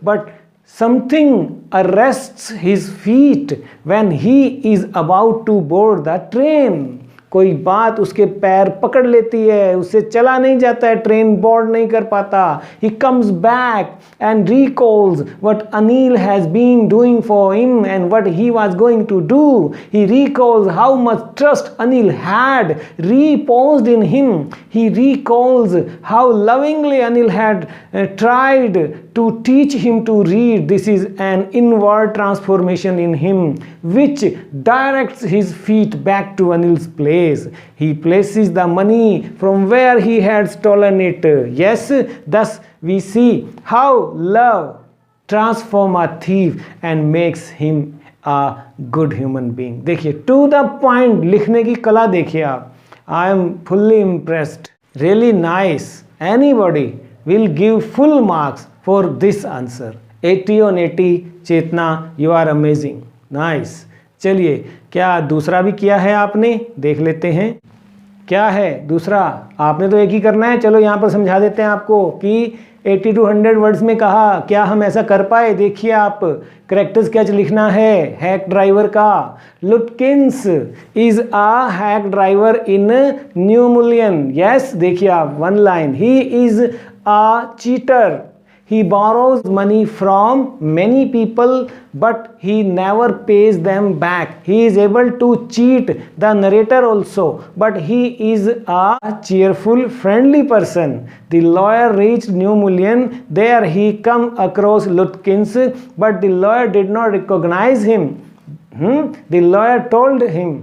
A: but something arrests his feet when he is about to board the train. कोई बात उसके पैर पकड़ लेती है, उससे चला नहीं जाता है, ट्रेन बोर्ड नहीं कर पाता। He comes back and recalls what Anil has been doing for him and what he was going to do. He recalls how much trust Anil had reposed in him. He recalls how lovingly Anil had tried to teach him to read. This is an inward transformation in him which directs his feet back to Anil's place. He places the money from where he had stolen it. Yes, thus we see how love transforms a thief and makes him a good human being. देखिए, to the point लिखने की कला देखिए आप। I am fully impressed. Really nice. Anybody will give full marks for this answer. 80 on 80. Chetna, you are amazing. Nice. चलिए, क्या दूसरा भी किया है आपने? देख लेते हैं क्या है दूसरा। आपने तो एक ही करना है। चलो यहाँ पर समझा देते हैं आपको कि 80 to 100 वर्ड्स में कहा, क्या हम ऐसा कर पाए? देखिए आप, करेक्टर स्केच लिखना है हैक ड्राइवर का। Lutkins is a hack driver in New Mullion. Yes, देखिए आप, 1 line. He is a cheater. He borrows money from many people, but he never pays them back. He is able to cheat the narrator also, but he is a cheerful, friendly person. The lawyer reached New Mullion. There he come across Lutkins, but the lawyer did not recognize him. The lawyer told him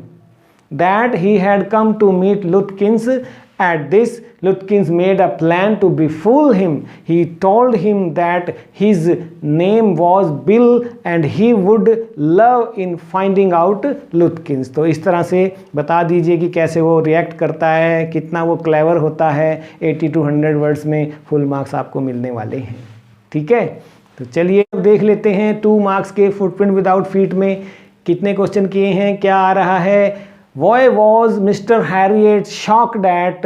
A: that he had come to meet Lutkins At this, Lutkins made a plan to befool him. He told him that his name was Bill and he would love in finding out Lutkins. तो इस तरह से बता दीजिए कि कैसे वो react करता है, कितना वो क्लेवर होता है. 80 to 100 वर्ड्स में फुल मार्क्स आपको मिलने वाले हैं. ठीक है, तो चलिए अब देख लेते हैं 2 मार्क्स के फुटप्रिंट विदाउट फीट में कितने क्वेश्चन किए हैं. क्या आ रहा है? Why was Mr. Harriet shocked at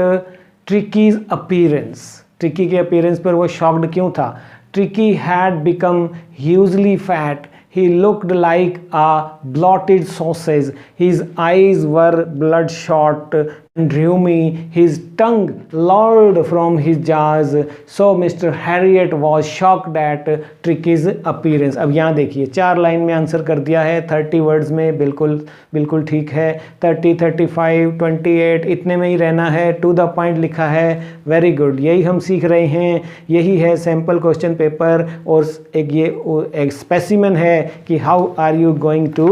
A: Tricky's appearance? Tricky के अपीयरेंस पर वो शॉक्ड क्यों था? Tricky had become hugely fat. He looked like a blotted sausage. His eyes were bloodshot and rheumy. His tongue lolled from his jaws. So Mr. Harriet was shocked at Tricky's appearance. अब यहाँ देखिए 4 line में answer कर दिया है 30 words में. बिल्कुल ठीक है. 30, 35, 28 इतने में ही रहना है. टू द पॉइंट लिखा है. Very good. यही हम सीख रहे हैं. यही है सैम्पल क्वेश्चन पेपर और एक स्पेसिमेन है कि how are you going to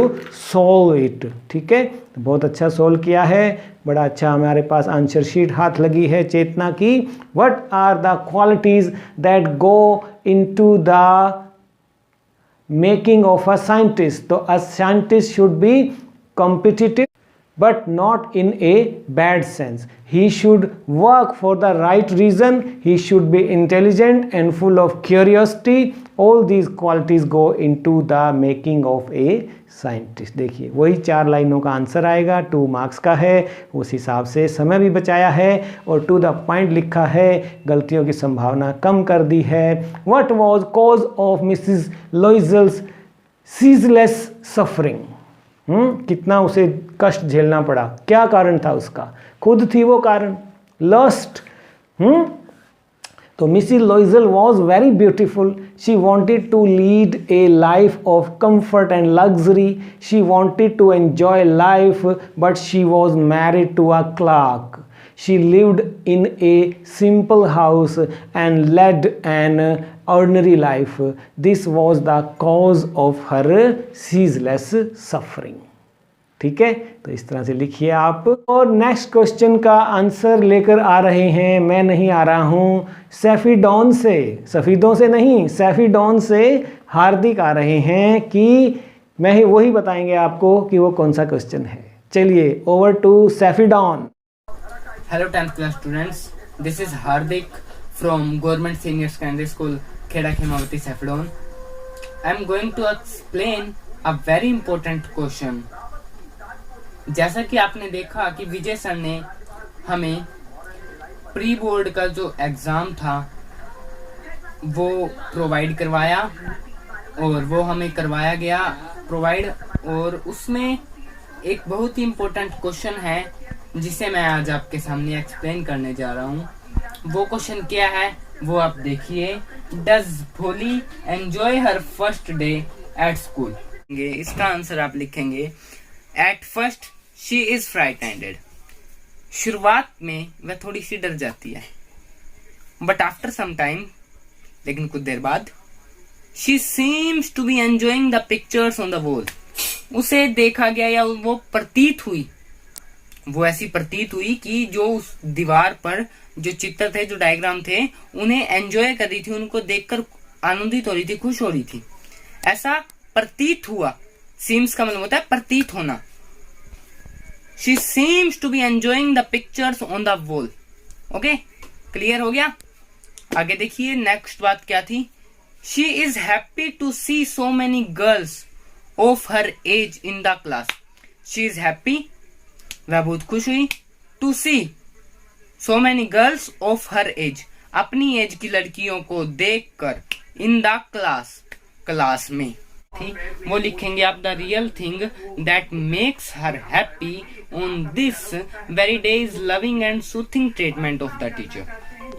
A: solve it. ठीक है, तो बहुत अच्छा सोल्व किया है. बड़ा अच्छा हमारे पास आंसर शीट हाथ लगी है चेतना की. What are the qualities that go into the making of a scientist. तो a scientist should be competitive but not in a bad sense. He should work for the right reason. He should be intelligent and full of curiosity. All these qualities go into the making of a scientist. देखिए वही 4 लाइनों का answer आएगा. 2 marks का है. उस हिसाब से समय भी बचाया है और टू द पॉइंट लिखा है. गलतियों की संभावना कम कर दी है. What was cause of Mrs. Loisel's ceaseless suffering? कितना उसे कष्ट झेलना पड़ा. क्या कारण था उसका? खुद थी वो कारण. लस्ट. तो Mrs Loisel was very beautiful. She wanted to lead a life of comfort and luxury. She wanted to enjoy life but she was married to a clerk. She lived in a simple house and led an ordinary life. This was the cause of her ceaseless suffering. ठीक है, तो इस तरह से लिखिए आप. और next question का आंसर लेकर आ रहे हैं, मैं नहीं आ रहा हूँ, सैफीडॉन से. सफीदों से नहीं, सैफीडॉन से हार्दिक आ रहे हैं कि मैं ही वही बताएंगे आपको कि वो कौन सा क्वेश्चन है. चलिए ओवर टू सैफीडॉन.
E: Hello 10th class students, this is Hardik from Government Senior Secondary School, Kheda Khemawati, Saffron. I am going to explain a very important question. जैसा कि आपने देखा कि विजय सर ने हमें प्री बोर्ड का जो एग्ज़ाम था वो प्रोवाइड करवाया और वो हमें करवाया गया प्रोवाइड, और उसमें एक बहुत ही इम्पोर्टेंट क्वेश्चन है जिसे मैं आज आपके सामने एक्सप्लेन करने जा रहा हूँ. वो क्वेश्चन क्या है वो आप देखिए. डज भोली enjoy her first day at school? इसका आंसर आप लिखेंगे एट फर्स्ट शी इज फ्राइटेंडेड. शुरुआत में वह थोड़ी सी डर जाती है, बट आफ्टर सम टाइम, लेकिन कुछ देर बाद, she seems to be enjoying the pictures on the wall. उसे देखा गया या वो प्रतीत हुई, वो ऐसी प्रतीत हुई कि जो उस दीवार पर जो चित्र थे, जो डायग्राम थे, उन्हें एंजॉय कर रही थी, उनको देखकर आनंदित हो रही थी, खुश हो रही थी. ऐसा प्रतीत हुआ. सीम्स का मतलब होता है प्रतीत होना. She seems to be enjoying the pictures on the wall. Okay, clear हो गया. आगे देखिए नेक्स्ट बात क्या थी. She is happy to see so many girls of her age in the class. She is happy, वह बहुत खुश हुई. To see so many girls of her age, अपनी एज की लड़कियों को देखकर. इन द क्लास में थी. वो लिखेंगे आप the real thing that makes her happy on this very day is loving and soothing treatment of the teacher.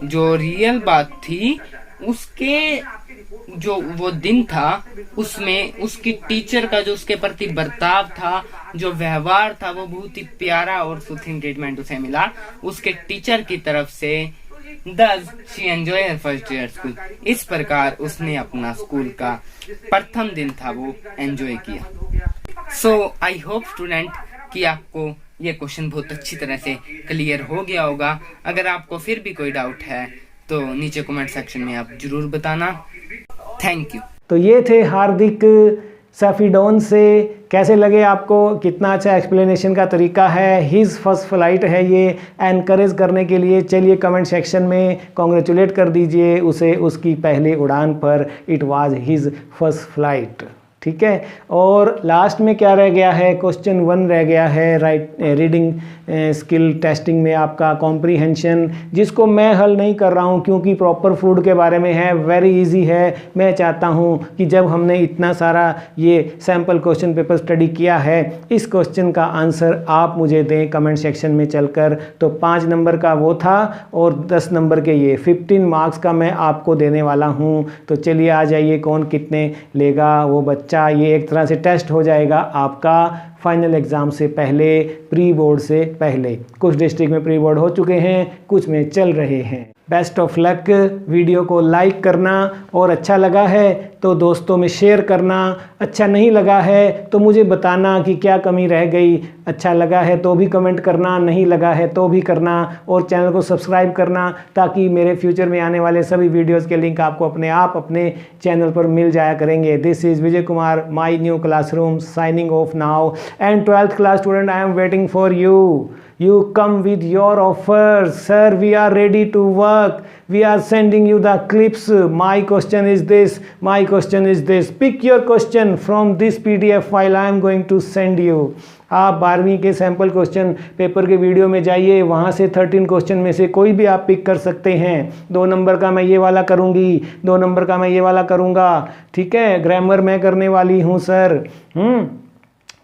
E: जो रियल बात थी उसके जो वो दिन था उसमें उसकी टीचर का जो उसके प्रति बर्ताव था, जो व्यवहार था, वो बहुत ही प्यारा और सूथिंग ट्रीटमेंट उसे मिला उसके टीचर की तरफ से. Thus she enjoyed her first day at school. इस प्रकार उसने अपना स्कूल का प्रथम दिन था वो एंजॉय किया. So I hope स्टूडेंट कि आपको ये क्वेश्चन बहुत अच्छी तरह से क्लियर हो गया होगा। अगर आपको फिर भी कोई डाउट है तो नीचे कमेंट सेक्शन में आप जरूर बताना। Thank you.
A: तो ये थे हार्दिक सफीडोन से। कैसे लगे आपको? कितना अच्छा एक्सप्लेनेशन का तरीका है। हिज फर्स्ट फ्लाइट है ये, एनकरेज करने के लिए। चलिए कमेंट सेक्शन में कॉन्ग्रेचुलेट कर दीजिए उसे उसकी पहली उड़ान पर। It was his first flight. ठीक है। और लास्ट में क्या रह गया है? क्वेश्चन 1 रह गया है रीडिंग स्किल टेस्टिंग में आपका कॉम्प्रीहेंशन, जिसको मैं हल नहीं कर रहा हूँ क्योंकि प्रॉपर फूड के बारे में है, वेरी इजी है। मैं चाहता हूँ कि जब हमने इतना सारा ये सैम्पल क्वेश्चन पेपर स्टडी किया है, इस क्वेश्चन का आंसर आप मुझे दें कमेंट सेक्शन में चलकर। तो 5 नंबर का वो था और 10 नंबर के ये 15 मार्क्स का मैं आपको देने वाला हूँ। तो चलिए आ जाइए, कौन कितने लेगा वो बच्चा। ये एक तरह से टेस्ट हो जाएगा आपका फाइनल एग्ज़ाम से पहले, प्री बोर्ड से पहले। कुछ डिस्ट्रिक्ट में प्री बोर्ड हो चुके हैं, कुछ में चल रहे हैं। Best of luck. वीडियो को लाइक करना और अच्छा लगा है तो दोस्तों में शेयर करना। अच्छा नहीं लगा है तो मुझे बताना कि क्या कमी रह गई। अच्छा लगा है तो भी कमेंट करना, नहीं लगा है तो भी करना। और चैनल को सब्सक्राइब करना ताकि मेरे फ्यूचर में आने वाले सभी वीडियोज़ के लिंक आपको अपने आप अपने चैनल पर मिल जाया करेंगे। This is Vijay Kumar, my new classroom, signing off now. And 12th class student, I am waiting for you. You come with your offers. Sir, we are ready to work. We are sending you the clips. My question is this. My question is this. Pick your question from this PDF file I am going to send you. आप 12वीं के sample question paper के video में जाइए, वहाँ से 13 question में से कोई भी आप पिक कर सकते हैं। 2 नंबर का मैं ये वाला करूँगी, 2 नंबर का मैं ये वाला करूँगा। ठीक है। ग्रामर मैं करने वाली हूँ सर।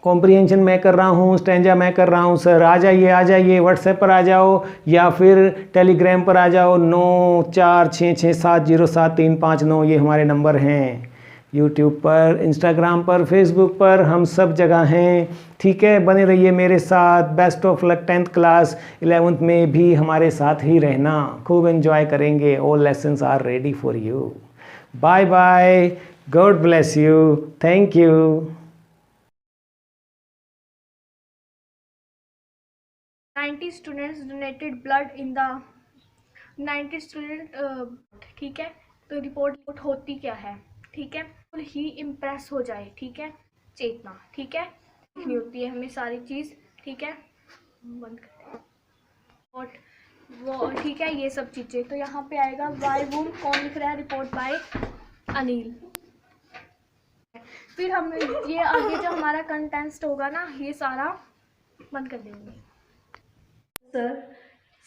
A: कॉम्प्रीहेंशन मैं कर रहा हूँ, स्टैंजा मैं कर रहा हूँ सर। आ जाइए व्हाट्सएप पर आ जाओ या फिर टेलीग्राम पर आ जाओ। 9466670739 ये हमारे नंबर हैं। यूट्यूब पर, इंस्टाग्राम पर, फेसबुक पर, हम सब जगह हैं। ठीक है। बने रहिए मेरे साथ। Best of luck 10th class. 11th में भी हमारे साथ ही रहना, खूब एंजॉय करेंगे। All lessons are ready for you. Bye bye. God bless you. Thank you.
B: 90 students donated blood in the 90 student ठीक है। तो रिपोर्ट होती क्या है? ठीक है। बिल्कुल ही इम्प्रेस हो जाए। ठीक है। चेतना। ठीक है। लिखनी होती है हमें सारी चीज़। ठीक है। बंद कर और वो ठीक है, ये सब चीज़ें। तो यहाँ पे आएगा वाई वूम। कौन लिख रहा है? Report by Anil. फिर हम ये आगे जो हमारा कंटेंट होगा ना, ये सारा बंद कर देंगे।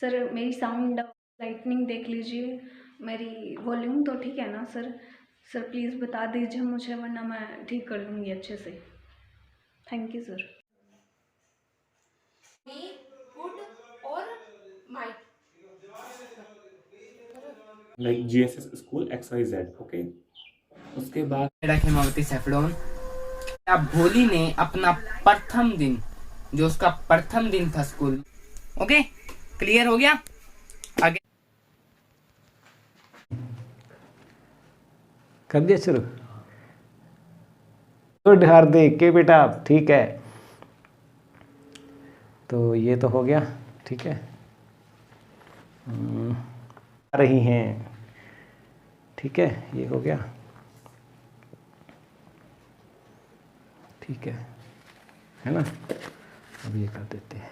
C: सर मेरी साउंड लाइटनिंग देख लीजिए, मेरी वॉल्यूम तो ठीक है ना सर? सर प्लीज़ बता दीजिए मुझे, वरना मैं ठीक कर लूँगी अच्छे से। Thank you sir.
F: would or might.
D: like GSS school XYZ. Okay. उसके बाद
E: खेड़ा खेमावती सैफडोन। भोली ने अपना प्रथम दिन, जो उसका प्रथम दिन था स्कूल। ओके, क्लियर हो गया? आगे
A: कर दिया शुरू। गुड हार्दिक के बेटा, ठीक है। तो ये तो हो गया। ठीक है। आ रही हैं। ठीक है, ये हो गया। ठीक है ना? अब ये कर देते हैं।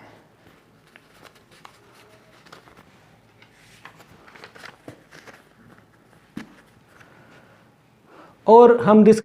A: और हम